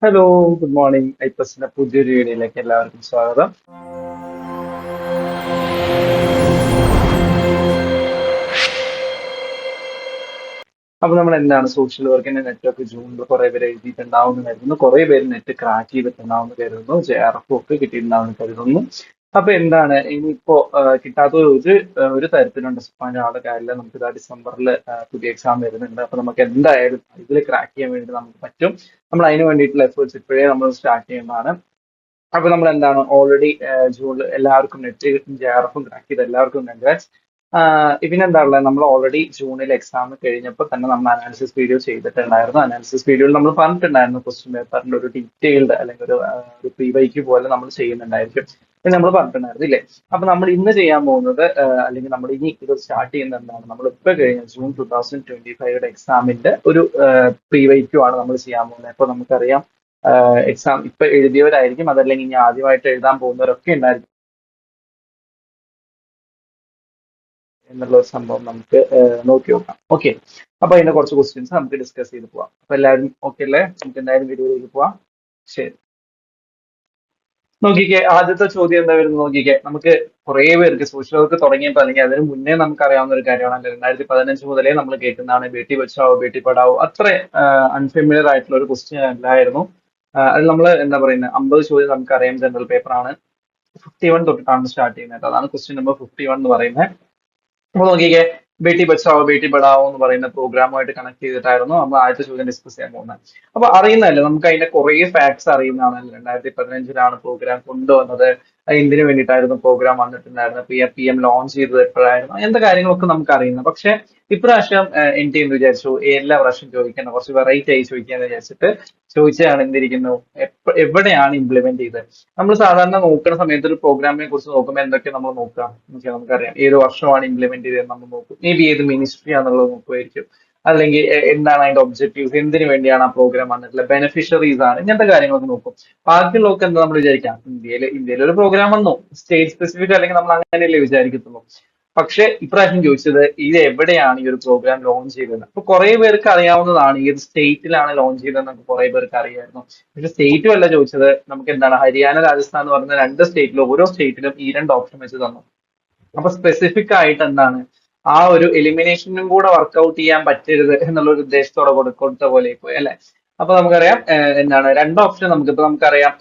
Hello, good morning. ഐപ്പസിന്റെ പുതിയൊരു വീഡിയോയിലേക്ക് എല്ലാവർക്കും സ്വാഗതം. അപ്പൊ നമ്മൾ എന്താണ് സോഷ്യൽ വർക്കിന്റെ നെറ്റൊക്കെ ജൂണിൽ കുറെ പേര് എഴുതിയിട്ടുണ്ടാവും കരുതുന്നു, കുറെ പേര് നെറ്റ് ക്രാക്ക് ചെയ്തിട്ടുണ്ടാവും കരുതുന്നു, JRF ഒക്കെ കിട്ടിയിട്ടുണ്ടാവും കരുതുന്നു. അപ്പൊ എന്താണ് ഇനിയിപ്പോ കിട്ടാത്ത ഒരു തരത്തിലും ഡിസപ്പോയിന്റ് ആവുന്ന കാര്യമില്ല. നമുക്ക് ഇതാ ഡിസംബറിൽ പുതിയ എക്സാം വരുന്നുണ്ട്. അപ്പൊ നമുക്ക് എന്തായാലും ഇതിൽ ക്രാക്ക് ചെയ്യാൻ വേണ്ടി നമുക്ക് പറ്റും. നമ്മൾ അതിന് വേണ്ടിയിട്ടുള്ള എഫേർട്സ് ഇപ്പോഴേ നമ്മൾ സ്റ്റാർട്ട് ചെയ്യുന്നതാണ്. അപ്പൊ നമ്മൾ എന്താണ് ഓൾറെഡി ജൂണിൽ എല്ലാവർക്കും നെറ്റ് JRF ക്രാക്ക് ചെയ്ത് എല്ലാവർക്കും കൺഗ്രാറ്റ്സ്. പിന്നെന്താ ഉള്ളത്, നമ്മൾ ഓൾറെഡി ജൂണിൽ എക്സാം കഴിഞ്ഞപ്പോൾ തന്നെ നമ്മൾ അനാലിസിസ് വീഡിയോ ചെയ്തിട്ടുണ്ടായിരുന്നു. അനാലിസിസ് വീഡിയോയിൽ നമ്മൾ പറഞ്ഞിട്ടുണ്ടായിരുന്നു ക്വസ്റ്റ്യൻ പേപ്പറിന്റെ ഒരു ഡീറ്റെയിൽഡ് അല്ലെങ്കിൽ ഒരു PYQ പോലെ നമ്മൾ ചെയ്യുന്നുണ്ടായിരിക്കും എന്ന് നമ്മൾ പറഞ്ഞിട്ടുണ്ടായിരുന്നു ഇല്ലേ. അപ്പൊ നമ്മൾ ഇന്ന് ചെയ്യാൻ പോകുന്നത് അല്ലെങ്കിൽ നമ്മൾ ഇനി ഇത് സ്റ്റാർട്ട് ചെയ്യുന്നത് എന്താണ്, നമ്മൾ ഇപ്പൊ കഴിഞ്ഞ ജൂൺ 2025 എക്സാമിന്റെ ഒരു PYQ ആണ് നമ്മൾ ചെയ്യാൻ പോകുന്നത്. അപ്പൊ നമുക്കറിയാം എക്സാം ഇപ്പൊ എഴുതിയവരായിരിക്കും, അതല്ലെങ്കിൽ ഇനി ആദ്യമായിട്ട് എഴുതാൻ പോകുന്നവരൊക്കെ ഉണ്ടായിരിക്കും എന്നുള്ള ഒരു സംഭവം നമുക്ക് നോക്കി നോക്കാം. ഓക്കെ, അപ്പൊ അതിന്റെ കുറച്ച് ക്വസ്റ്റ്യൻസ് നമുക്ക് ഡിസ്കസ് ചെയ്ത് പോവാം. അപ്പൊ എല്ലാവരും ഓക്കെ അല്ലേ? നമുക്ക് എന്തായാലും വീഡിയോയിലേക്ക് പോവാം. ശരി, നോക്കിക്കേ, ആദ്യത്തെ ചോദ്യം എന്താ വരുന്നത് നോക്കിക്കേ. നമുക്ക് കുറെ പേർക്ക് സോഷ്യൽ വർക്ക് തുടങ്ങിയപ്പോൾ അല്ലെങ്കിൽ അതിന് മുന്നേ നമുക്ക് അറിയാവുന്ന ഒരു കാര്യമാണ്. 2015 മുതലേ നമ്മൾ കേൾക്കുന്നതാണ് ബേട്ടി ബച്ചാവോ ബേട്ടി പഠാവോ. അത്ര അൺഫെമിലിയർ ആയിട്ടുള്ള ഒരു ക്വസ്റ്റ്യൻ അല്ലായിരുന്നു. അത് നമ്മൾ എന്താ പറയുന്നത്, 50 ചോദ്യം നമുക്കറിയാം, ജനറൽ പേപ്പറാണ്. 51 തൊട്ടിട്ടാണ് സ്റ്റാർട്ട് ചെയ്യുന്നത്. അതാണ് ക്വസ്റ്റ്യൻ നമ്പർ 51 എന്ന് പറയുന്നത്. അപ്പൊ നോക്കിക്കേ, ബേട്ടി ബച്ചാവോ ബേട്ടി പഠാവോ എന്ന് പറയുന്ന പ്രോഗ്രാമുമായിട്ട് കണക്ട് ചെയ്തിട്ടായിരുന്നു നമ്മൾ ആദ്യത്തെ ചോദ്യം ഡിസ്കസ് ചെയ്യാൻ പോകുന്നത്. അപ്പൊ അറിയുന്നതല്ലേ, നമുക്ക് അതിന്റെ കുറെ ഫാക്ട്സ് അറിയുന്നതാണ്. 2015 പ്രോഗ്രാം കൊണ്ടുവന്നത്, എന്തിനു വേണ്ടിയിട്ടായിരുന്നു പ്രോഗ്രാം വന്നിട്ടുണ്ടായിരുന്നത്, PM ലോഞ്ച് ചെയ്തത് എപ്പോഴായിരുന്നു, അങ്ങനത്തെ കാര്യങ്ങളൊക്കെ നമുക്ക് അറിയുന്നത്. പക്ഷെ ഇപ്രാവശ്യം NT എന്ന് വിചാരിച്ചു എല്ലാ പ്രാവശ്യം ചോദിക്കണം, കുറച്ച് വെറൈറ്റി ആയി ചോദിക്കാന്ന് വിചാരിച്ചിട്ട് ചോദിച്ചതാണ് എന്തിരിക്കുന്നു, എവിടെയാണ് ഇംപ്ലിമെന്റ് ചെയ്തത്. നമ്മൾ സാധാരണ നോക്കുന്ന സമയത്ത് ഒരു പ്രോഗ്രാമിനെ കുറിച്ച് നോക്കുമ്പോൾ എന്തൊക്കെ നമ്മൾ നോക്കാം, നമുക്കറിയാം ഏത് വർഷമാണ് ഇംപ്ലിമെന്റ് ചെയ്തത് നമ്മൾ നോക്കും. മേ ബി ഏത് മിനിസ്ട്രി ആണെന്നുള്ളത് നോക്കുമായിരിക്കും, അല്ലെങ്കിൽ എന്താണ് അതിന്റെ ഒബ്ജക്റ്റീവ്സ്, എന്തിനു വേണ്ടിയാണ് ആ പ്രോഗ്രാം വന്നിട്ടുള്ളത്, ബെനിഫിഷ്യറീസ് ആണ്, ഇങ്ങനത്തെ കാര്യങ്ങളൊക്കെ നോക്കും. ബാക്കിയുള്ളവർക്ക് എന്താ നമ്മൾ വിചാരിക്കാം, ഇന്ത്യയിൽ ഒരു പ്രോഗ്രാം വന്നു, സ്റ്റേറ്റ് സ്പെസിഫിക് അല്ലെങ്കിൽ നമ്മൾ അങ്ങനെയല്ലേ വിചാരിക്കത്തുള്ളൂ. പക്ഷെ ഇപ്രാവശ്യം ചോദിച്ചത് ഇത് എവിടെയാണ് ഈ ഒരു പ്രോഗ്രാം ലോഞ്ച് ചെയ്തത്. അപ്പൊ കുറെ പേർക്ക് അറിയാവുന്നതാണ് ഏത് സ്റ്റേറ്റിലാണ് ലോഞ്ച് ചെയ്തതെന്നൊക്കെ കുറെ പേർക്ക് അറിയായിരുന്നു. പക്ഷെ സ്റ്റേറ്റും അല്ല ചോദിച്ചത്, നമുക്ക് എന്താണ് ഹരിയാന രാജസ്ഥാൻ എന്ന് പറയുന്ന രണ്ട് സ്റ്റേറ്റിലും ഓരോ സ്റ്റേറ്റിലും ഈ രണ്ട് ഓപ്ഷൻ വെച്ച് തന്നു. അപ്പൊ സ്പെസിഫിക് ആയിട്ട് എന്താണ് ആ ഒരു എലിമിനേഷനും കൂടെ വർക്ക്ഔട്ട് ചെയ്യാൻ പറ്റരുത് എന്നുള്ള ഒരു ഉദ്ദേശത്തോടെ കൊടുത്ത പോലെ പോയി അല്ലെ. അപ്പൊ നമുക്കറിയാം എന്താണ് രണ്ട് ഓപ്ഷൻ നമുക്കിപ്പോ നമുക്കറിയാം.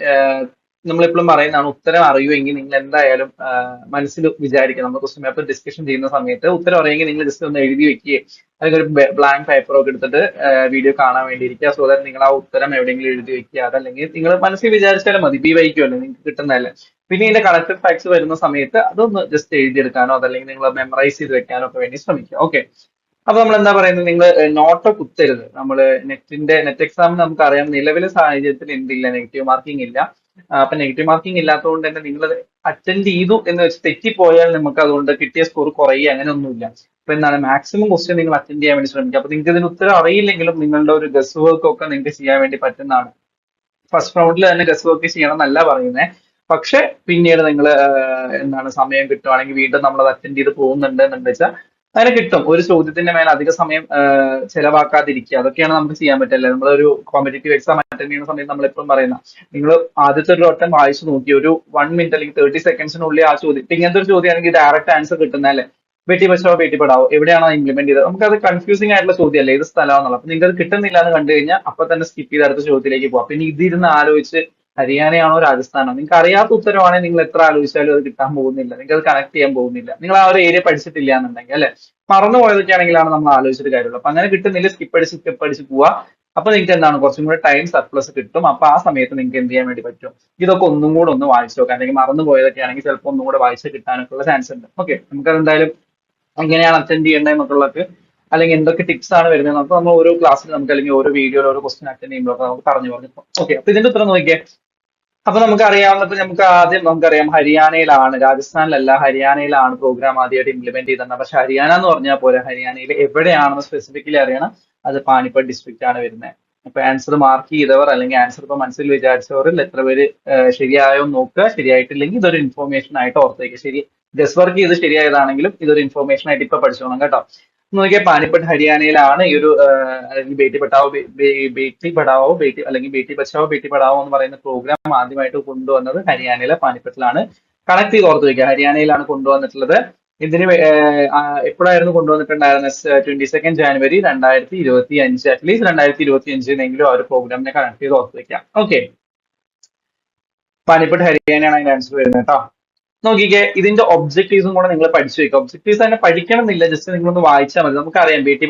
നമ്മളെപ്പോഴും പറയുന്നതാണ് ഉത്തരം അറിയുമെങ്കിൽ നിങ്ങൾ എന്തായാലും മനസ്സിൽ വിചാരിക്കുക. നമ്മൾ ക്വസ്റ്റ്യൻ പേപ്പർ ഡിസ്കഷൻ ചെയ്യുന്ന സമയത്ത് ഉത്തരം അറിയുമെങ്കിൽ നിങ്ങൾ ജസ്റ്റ് ഒന്ന് എഴുതി വെക്കുകയും അല്ലെങ്കിൽ ഒരു ബ്ലാങ്ക് പേപ്പറൊക്കെ എടുത്തിട്ട് വീഡിയോ കാണാൻ വേണ്ടിയിരിക്കുക. സോ ദാറ്റ് നിങ്ങൾ ആ ഉത്തരം എവിടെയെങ്കിലും എഴുതി വെക്കുക. അതല്ലെങ്കിൽ നിങ്ങൾ മനസ്സിൽ വിചാരിച്ചാലും മതി, PYQ നിങ്ങൾക്ക് കിട്ടുന്നതല്ലേ. പിന്നെ ഇതിന്റെ കണക്റ്റഡ് ഫാക്ട്സ് വരുന്ന സമയത്ത് അതൊന്ന് ജസ്റ്റ് എഴുതിയെടുക്കാനോ അതല്ലെങ്കിൽ നിങ്ങൾ മെമ്മറൈസ് ചെയ്ത് വെക്കാനോ ഒക്കെ വേണ്ടി ശ്രമിക്കുക. ഓക്കെ, അപ്പൊ നമ്മൾ എന്താ പറയുന്നത്, നിങ്ങൾ നോട്ട് കുത്തരുത്. നമ്മൾ നെറ്റ് എക്സാമിന് നമുക്കറിയാം നിലവിലെ സാഹചര്യത്തിൽ എന്തില്ല, നെഗറ്റീവ് മാർക്കിംഗ് ഇല്ല. അപ്പൊ നെഗറ്റീവ് മാർക്കിംഗ് ഇല്ലാത്തതുകൊണ്ട് തന്നെ നിങ്ങൾ അറ്റൻഡ് ചെയ്തു എന്ന് വെച്ച് തെറ്റിപ്പോയാൽ നമുക്ക് അതുകൊണ്ട് കിട്ടിയ സ്കോർ കുറയുക അങ്ങനെ ഒന്നുമില്ല. അപ്പൊ എന്താണ് മാക്സിമം ക്വസ്റ്റ്യൻ നിങ്ങൾ അറ്റൻഡ് ചെയ്യാൻ വേണ്ടി ശ്രമിക്കുക. അപ്പൊ നിങ്ങൾക്ക് ഇതിന് ഉത്തരം അറിയില്ലെങ്കിലും നിങ്ങളുടെ ഒരു ഗസ് വർക്ക് ഒക്കെ നിങ്ങൾക്ക് ചെയ്യാൻ വേണ്ടി പറ്റുന്നതാണ്. ഫസ്റ്റ് റൗണ്ടിൽ തന്നെ ഗസ് വർക്ക് ചെയ്യണം എന്നല്ല പറയുന്നത്. പക്ഷെ പിന്നീട് നിങ്ങൾ എന്താണ് സമയം കിട്ടുവാണെങ്കിൽ വീണ്ടും നമ്മൾ അത് അറ്റൻഡ് ചെയ്ത് പോകുന്നുണ്ട് എന്ന് വെച്ചാൽ അങ്ങനെ കിട്ടും. ഒരു ചോദ്യത്തിന്റെ മേലെ അധിക സമയം ചെലവാക്കാതിരിക്കുക, അതൊക്കെയാണ് നമുക്ക് ചെയ്യാൻ പറ്റില്ല. നമ്മളൊരു കോമ്പറ്റേറ്റീവ് എക്സാം അറ്റൻഡ് ചെയ്യുന്ന സമയത്ത് നമ്മൾ എപ്പോഴും പറയുന്ന, നിങ്ങൾ ആദ്യത്തെ ഒരു വട്ടം വായിച്ചു നോക്കി ഒരു 1 മിനിറ്റ് അല്ലെങ്കിൽ 30 സെക്കൻഡ്സിനുള്ളിൽ ആ ചോദ്യം, ഇപ്പൊ ഇങ്ങനത്തെ ഒരു ചോദ്യമാണെങ്കിൽ ഡയറക്റ്റ് ആൻസർ കിട്ടുന്നതല്ലേ. ബേട്ടി ബച്ചാവോ ബേട്ടി പഠാവോ എവിടെയാണോ ഇംപ്ലിമെന്റ് ചെയ്തത്, നമുക്ക് അത് കൺഫ്യൂസിംഗ് ആയിട്ടുള്ള ചോദ്യമല്ലേ, ഏത് സ്ഥലമാണെന്നുള്ളത്. അപ്പൊ നിങ്ങൾക്ക് അത് കിട്ടുന്നില്ല എന്ന് കണ്ടു കഴിഞ്ഞാൽ അപ്പൊ തന്നെ സ്കിപ്പ് ചെയ്ത് അടുത്ത ചോദ്യത്തിലേക്ക് പോവാം. പിന്നെ ഇതിരുന്ന് ആലോചിച്ച് ഹരിയാനയാണോ രാജസ്ഥാനാണോ, നിങ്ങൾക്ക് അറിയാത്ത ഉത്തരവാണെങ്കിൽ നിങ്ങൾ എത്ര ആലോചിച്ചാലും അത് കിട്ടാൻ പോകുന്നില്ല, നിങ്ങൾക്ക് അത് കണക്ട് ചെയ്യാൻ പോകുന്നില്ല. നിങ്ങൾ ആ ഒരു ഏരിയ പഠിച്ചിട്ടില്ല എന്നുണ്ടെങ്കിൽ അല്ലെ, മറന്നു പോയതൊക്കെ ആണെങ്കിലാണ് നമ്മൾ ആലോചിച്ചിട്ട് കാര്യമുള്ളൂ. അപ്പൊ അങ്ങനെ കിട്ടുന്നില്ല, സ്കിപ്പ് അടിച്ച് പോവാ. അപ്പൊ നിങ്ങൾക്ക് എന്താണ് കുറച്ചും കൂടെ ടൈം സർപ്ലസ് കിട്ടും. അപ്പൊ ആ സമയത്ത് നിങ്ങൾക്ക് എന്ത് ചെയ്യാൻ വേണ്ടി പറ്റും, ഇതൊക്കെ ഒന്നും കൂടെ ഒന്ന് വായിച്ചു നോക്കാം. അല്ലെങ്കിൽ മറന്നു പോയതൊക്കെ ആണെങ്കിൽ ചിലപ്പോൾ ഒന്നും കൂടെ വായിച്ച് കിട്ടാനൊക്കെ ഉള്ള ചാൻസ് ഉണ്ട്. ഓക്കെ, നമുക്ക് എന്തായാലും എങ്ങനെയാണ് അറ്റൻഡ് ചെയ്യേണ്ടത് എന്നൊക്കെയുള്ളത്, അല്ലെങ്കിൽ എന്തൊക്കെ ടിപ്സ് ആണ് വരുന്നത് നമുക്ക് നമ്മൾ ഓരോ ക്ലാസ്സിൽ നമുക്ക് അല്ലെങ്കിൽ ഓരോ വീഡിയോയിൽ ഓരോ ക്വസ്റ്റൻ അറ്റൻഡ് ചെയ്യുമ്പോൾ നമുക്ക് പറഞ്ഞു പറഞ്ഞു. ഓക്കെ, അപ്പൊ ഇതിന്റെ ഉത്തരം നോക്കിയേ. അപ്പൊ നമുക്ക് അറിയാവുന്നത്, നമുക്ക് ആദ്യം നമുക്കറിയാം ഹരിയാനയിലാണ്, രാജസ്ഥാനിലല്ല ഹരിയാനയിലാണ് പ്രോഗ്രാം ആദ്യമായിട്ട് ഇംപ്ലിമെന്റ് ചെയ്തത്. പക്ഷെ ഹരിയാന എന്ന് പറഞ്ഞാൽ പോലെ ഹരിയാനയിൽ എവിടെയാണെന്ന് സ്പെസിഫിക്കലി അറിയണം. അത് പാനിപ്പട്ട് ഡിസ്ട്രിക്റ്റ് ആണ് വരുന്നത്. അപ്പൊ ആൻസർ മാർക്ക് ചെയ്തവർ അല്ലെങ്കിൽ ആൻസർ ഇപ്പൊ മനസ്സിൽ വിചാരിച്ചവരിൽ എത്ര പേര് ശരിയായോ നോക്കുക. ശരിയായിട്ടില്ലെങ്കിൽ ഇതൊരു ഇൻഫോർമേഷൻ ആയിട്ട് ഓർത്തേക്ക്. ശരി, ഗസ് വർക്ക് ചെയ്ത് ശരിയായതാണെങ്കിലും ഇതൊരു ഇൻഫോർമേഷൻ ആയിട്ട് ഇപ്പൊ പഠിച്ചോണം കേട്ടോ. നോക്കിയാൽ പാനിപ്പട്ട് ഹരിയാനയിലാണ് ഈ ഒരു അല്ലെങ്കിൽ ബേട്ടി പഠാവോ ബേട്ടി അല്ലെങ്കിൽ ബേട്ടി ബച്ചാവോ ബേട്ടി പഠാവോ എന്ന് പറയുന്ന പ്രോഗ്രാം ആദ്യമായിട്ട് കൊണ്ടുവന്നത് ഹരിയാനയിലെ പാനിപ്പട്ടിലാണ്. കണക്ട് ചെയ്ത് ഓർത്ത് വെക്കുക, ഹരിയാനയിലാണ് കൊണ്ടുവന്നിട്ടുള്ളത്. ഇതിന് എപ്പോഴായിരുന്നു കൊണ്ടുവന്നിട്ടുണ്ടായിരുന്നത്? 22 ജാനുവരി 2025. അറ്റ്ലീസ്റ്റ് 2025 ആ ഒരു പ്രോഗ്രാമിനെ കണക്ട് ചെയ്ത് ഓർത്ത് വെക്കാം. ഓക്കെ, പാനിപ്പട്ട് ഹരിയാനയാണ് അതിന്റെ ആൻസർ വരുന്നത് കേട്ടോ. നോക്കിക്കേ, ഇതിന്റെ ഒബ്ജക്റ്റീവ്സും കൂടെ നിങ്ങൾ പഠിച്ചു വെക്കുക. ഒബ്ജക്റ്റീവ്സ് തന്നെ പഠിക്കണം എന്നില്ല, ജസ്റ്റ് നിങ്ങളൊന്ന് വായിച്ചാൽ മതി. നമുക്കറിയാം ബേട്ടി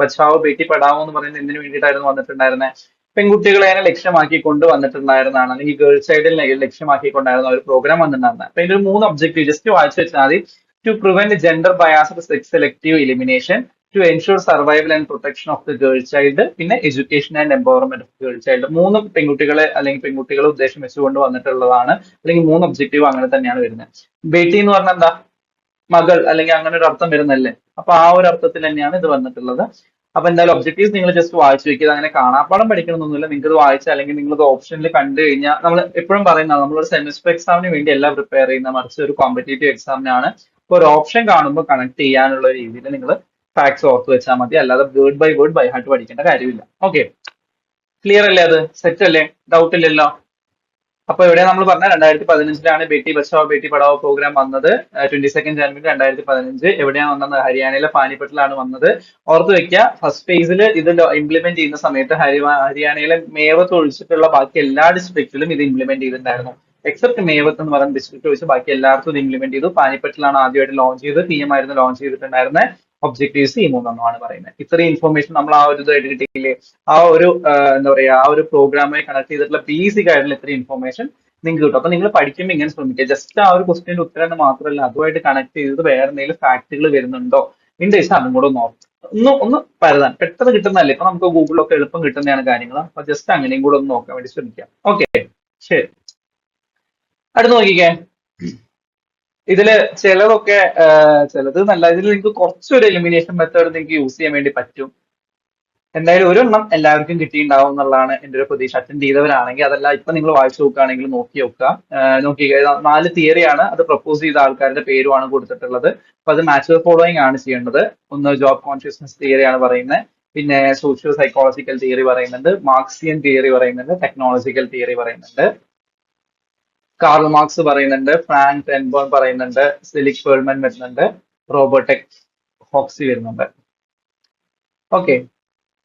ബച്ചാവോ ബേട്ടി പഠാവോ എന്ന് പറയുന്നത് എന്തിനു വേണ്ടിയിട്ടായിരുന്നു വന്നിട്ടുണ്ടായിരുന്നത്? പെൺകുട്ടികളെ ലക്ഷ്യമാക്കി കൊണ്ട് വന്നിട്ടുണ്ടായിരുന്നതാണ്, അല്ലെങ്കിൽ ഗേൾസ് ചൈൽഡിനെ ലക്ഷ്യമാക്കിക്കൊണ്ടായിരുന്നു ഒരു പ്രോഗ്രാം വന്നിട്ടുണ്ടായിരുന്നത്. അപ്പൊ ഇതിന്റെ ഒരു 3 ഒബ്ജക്റ്റീവ് ജസ്റ്റ് വായിച്ചു വെച്ചാൽ മതി. To prevent gender biased sex selective elimination, to ensure survival and protection of the girl child, പിന്നെ education and empowerment of girl child. 3 പെൺകുട്ടികളെ അല്ലെങ്കിൽ പെൺകുട്ടികളെ ഉദ്ദേശം വെച്ചുകൊണ്ട് വന്നിട്ടുള്ളതാണ്, അല്ലെങ്കിൽ 3 ഒബ്ജക്റ്റീവ് അങ്ങനെ തന്നെയാണ് വരുന്നത്. ബേട്ടി എന്ന് പറഞ്ഞാൽ എന്താ? മകൾ, അല്ലെങ്കിൽ അങ്ങനെ ഒരു അർത്ഥം വരുന്നല്ലേ. അപ്പൊ ആ ഒരു അർത്ഥത്തിൽ തന്നെയാണ് ഇത് വന്നിട്ടുള്ളത്. അപ്പൊ എന്തായാലും ഒബ്ജക്റ്റീവ്സ് നിങ്ങൾ ജസ്റ്റ് വായിച്ചു വെക്കുക. അങ്ങനെ കാണാപ്പാടം പഠിക്കണമെന്നൊന്നുമില്ല, നിങ്ങൾക്ക് ഇത് വായിച്ച അല്ലെങ്കിൽ നിങ്ങൾ ഇത് ഓപ്ഷനിൽ കണ്ടു കഴിഞ്ഞാൽ, നമ്മൾ എപ്പോഴും പറയുന്നതാണ്, നമ്മളൊരു സെമിസ്റ്റർ എക്സാമിന് വേണ്ടി അല്ല പ്രിപ്പയർ ചെയ്യുന്ന, മറിച്ച് ഒരു കോമ്പറ്റേറ്റീവ് എക്സാമിനാണ്. അപ്പൊ ഒരു ഓപ്ഷൻ കാണുമ്പോൾ കണക്ട് ചെയ്യാനുള്ള രീതിയിൽ നിങ്ങൾ ഫാക്ട്സ് ഓർത്ത് വെച്ചാൽ മതി, അല്ലാതെ word by word by heart പഠിക്കേണ്ട കാര്യമില്ല. ഓക്കെ, ക്ലിയർ അല്ലേ? അത് സെറ്റ് അല്ലേ? ഡൗട്ട് ഇല്ലല്ലോ? അപ്പൊ ഇവിടെ നമ്മൾ പറഞ്ഞ 2015 ബേട്ടി ബച്ചാവോ ബേട്ടി പഠാവോ പ്രോഗ്രാം വന്നത്. 22 ജാനുവരി 2015 എവിടെയാണ് വന്നത്? ഹരിയാനയിലെ പാനിപ്പട്ടിലാണ് വന്നത്. ഓർത്ത് വെക്കുക, ഫസ്റ്റ് ഫേസിൽ ഇത് ഇംപ്ലിമെന്റ് ചെയ്യുന്ന സമയത്ത് ഹരിയാനയിലെ മേവത്ത് ഒഴിച്ചിട്ടുള്ള ബാക്കി എല്ലാ ഡിസ്ട്രിക്റ്റിലും ഇത് ഇംപ്ലിമെന്റ് ചെയ്തിട്ടുണ്ടായിരുന്നു. എക്സെപ്റ്റ് മേവത്ത് എന്ന് പറയുന്ന ഡിസ്ട്രിക്ട് ഒഴിച്ച് ബാക്കി എല്ലായിടത്തും ഇത് ഇംപ്ലിമെന്റ് ചെയ്തു. പാനിപ്പട്ടിലാണ് ആദ്യമായിട്ട് ലോഞ്ച് ചെയ്തത്. PM ആയിരുന്നു ലോഞ്ച് ചെയ്തിട്ടുണ്ടായിരുന്നത്. ഒബ്ജക്റ്റീവ്സ് ഈ 3 പറയുന്നത്. ഇത്രയും ഇൻഫർമേഷൻ നമ്മൾ ആ ഒരു ഇതായിട്ട് കിട്ടിയില്ലേ? ആ ഒരു എന്താ പറയാ, ആ ഒരു പ്രോഗ്രാമായി കണക്ട് ചെയ്തിട്ടുള്ള ബേസിക് ആയിട്ടുള്ള ഇത്രയും ഇൻഫർമേഷൻ നിങ്ങൾക്ക് കിട്ടും. അപ്പൊ നിങ്ങൾ പഠിക്കുമ്പോൾ ഇങ്ങനെ ശ്രമിക്കുക. ജസ്റ്റ് ആ ഒരു ക്വസ്റ്റിന്റെ ഉത്തരം മാത്രമല്ല, അതുമായിട്ട് കണക്ട് ചെയ്തത് വേറെ എന്തെങ്കിലും ഫാക്ടുകൾ വരുന്നുണ്ടോ ഉണ്ട് വെച്ചാൽ അതും കൂടെ ഒന്ന് പരതാൻ പെട്ടെന്ന് കിട്ടുന്നതല്ലേ. ഇപ്പൊ നമുക്ക് ഗൂഗിളിലൊക്കെ എളുപ്പം കിട്ടുന്നതാണ് കാര്യങ്ങൾ. അപ്പൊ ജസ്റ്റ് അങ്ങനെയും കൂടെ ഒന്ന് നോക്കാൻ വേണ്ടി ശ്രമിക്കാം. ഓക്കെ, ശരി. അടുത്ത് നോക്കിക്കേ, ഇതില് ചിലതൊക്കെ ചിലത് നല്ല, ഇതിൽ നിങ്ങൾക്ക് കുറച്ചൊരു എലിമിനേഷൻ മെത്തേഡ് നിങ്ങൾക്ക് യൂസ് ചെയ്യാൻ വേണ്ടി പറ്റും. എന്തായാലും ഒരെണ്ണം എല്ലാവർക്കും കിട്ടിയിട്ടുണ്ടാവും എന്നുള്ളതാണ് എന്റെ ഒരു പ്രതീക്ഷ, അറ്റൻഡ് ചെയ്തവരാണെങ്കിൽ. അതല്ല ഇപ്പൊ നിങ്ങൾ വായിച്ചു നോക്കുകയാണെങ്കിൽ നോക്കി നോക്കുക. നോക്കി 4 തിയറിയാണ്, അത് പ്രപ്പോസ് ചെയ്ത ആൾക്കാരുടെ പേരുമാണ് കൊടുത്തിട്ടുള്ളത്. അപ്പൊ അത് മാച്ച് ഫോളോയിങ് ആണ് ചെയ്യേണ്ടത്. ഒന്ന് ജോബ് കോൺഷ്യസ്നസ് തിയറിയാണ് പറയുന്നത്, പിന്നെ സോഷ്യോ സൈക്കോളജിക്കൽ തിയറി പറയുന്നുണ്ട്, മാർക്സിയൻ തിയറി പറയുന്നുണ്ട്, ടെക്നോളജിക്കൽ തിയറി പറയുന്നുണ്ട്, കാർൽ മാർക്സ് പറയുന്നുണ്ട്, ഫ്രാങ്ക് ടെൻബോൺ പറയുന്നുണ്ട്, സെലിക് പേൾമൻ വരുന്നുണ്ട്, റോബർട്ട് ഹോക്സി വരുന്നുണ്ട്. ഓക്കെ,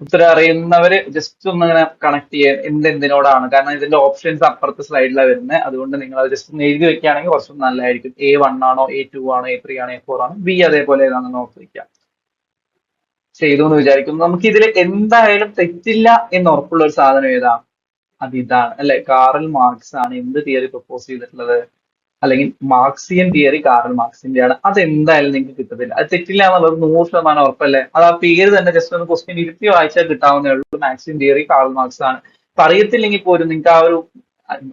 ഉത്തരം അറിയുന്നവര് ജസ്റ്റ് ഒന്ന് ഇങ്ങനെ കണക്ട് ചെയ്യാൻ എന്തിനോടാണ്, കാരണം ഇതിന്റെ ഓപ്ഷൻസ് അപ്പുറത്തെ സ്ലൈഡിലാണ് വരുന്നത്. അതുകൊണ്ട് നിങ്ങൾ അത് ജസ്റ്റ് ഒന്ന് എഴുതി വെക്കുകയാണെങ്കിൽ കുറച്ചും നല്ലതായിരിക്കും. A1 ആണോ, A2 ആണോ, A3 ആണോ, A4 ആണോ, B അതേപോലെ ഏതാണെന്ന് ഓർത്ത് വെക്കാം. ചെയ്തു എന്ന് വിചാരിക്കുന്നു. നമുക്ക് ഇതിൽ എന്തായാലും തെറ്റില്ല എന്ന് ഉറപ്പുള്ള ഒരു സാധനം ഏതാ? അത് ഇതാണ് അല്ലെ, കാറൽ മാർക്സ് ആണ് എന്ത് തിയറി പ്രപ്പോസ് ചെയ്തിട്ടുള്ളത്, അല്ലെങ്കിൽ മാർക്സിയൻ തിയറി കാറൽ മാർക്സിന്റെ ആണ്. അത് എന്തായാലും നിങ്ങൾക്ക് കിട്ടത്തില്ല, അത് തെറ്റില്ല എന്നുള്ളത് 100% ഉറപ്പല്ലേ. അത് ആ പേര് തന്നെ ജസ്റ്റ് ഒന്ന് ക്വസ്റ്റ്യൻ ഇരുത്തി വായിച്ചാൽ കിട്ടാവുന്നേ ഉള്ളൂ. മാർക്സിയൻ തിയറി കാറൽ മാർക്സ് ആണ്. അപ്പൊ അറിയത്തില്ലെങ്കിൽ പോലും നിങ്ങൾക്ക് ആ ഒരു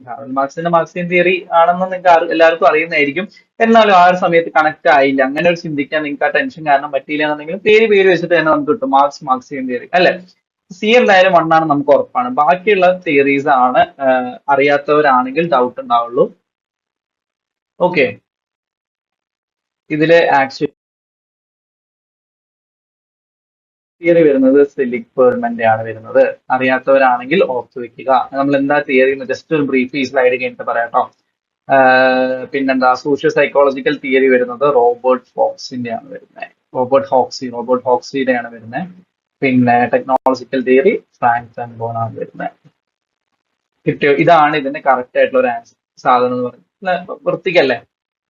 കാറൽ മാർക്സിന്റെ മാർക്സിയൻ തിയറി ആണെന്ന് നിങ്ങൾക്ക് എല്ലാവർക്കും അറിയുന്നതായിരിക്കും. എന്നാലും ആ ഒരു സമയത്ത് കണക്ട് ആയില്ല, അങ്ങനെ ഒരു ചിന്തിക്കാൻ നിങ്ങൾക്ക് ആ ടെൻഷൻ കാരണം പറ്റിയില്ല എന്നുണ്ടെങ്കിൽ പേര് വെച്ചിട്ട് തന്നെ നമുക്ക് കിട്ടും, മാർക്സിയൻ തിയറി അല്ലെ. C എന്തായാലും 1 ആണ് നമുക്ക് ഉറപ്പാണ്. ബാക്കിയുള്ള തിയറീസ് ആണ് അറിയാത്തവരാണെങ്കിൽ ഡൗട്ട് ഉണ്ടാവുള്ളൂ. ഓക്കെ, ഇതില് ആക്ച്വലി തിയറി വരുന്നത് സെലിക് പേൾമന്റെ ആണ് വരുന്നത്. അറിയാത്തവരാണെങ്കിൽ ഓർത്ത് വെക്കുക. നമ്മൾ എന്താ തിയറി എന്ന് ജസ്റ്റ് ഒരു ബ്രീഫ് ഈ സ്ലൈഡ് കഴിഞ്ഞിട്ട് പറയാട്ടോ. പിന്നെന്താ, സോഷ്യോ സൈക്കോളജിക്കൽ തിയറി വരുന്നത് റോബർട്ട് ഫോക്സിന്റെ ആണ് വരുന്നത്. റോബർട്ട് ഹോക്സിയുടെ ആണ് വരുന്നത്. പിന്നെ ടെക്നോളജിക്കൽ തിയറി ഫ്രാങ്ക് ടെൻബോൺ ആണ് വരുന്നത്. കിട്ടിയോ? ഇതാണ് ഇതിന്റെ കറക്റ്റ് ആയിട്ടുള്ള ഒരു ആൻസർ സാധനം എന്ന് പറയുന്നത്. വൃത്തിക്കല്ലേ,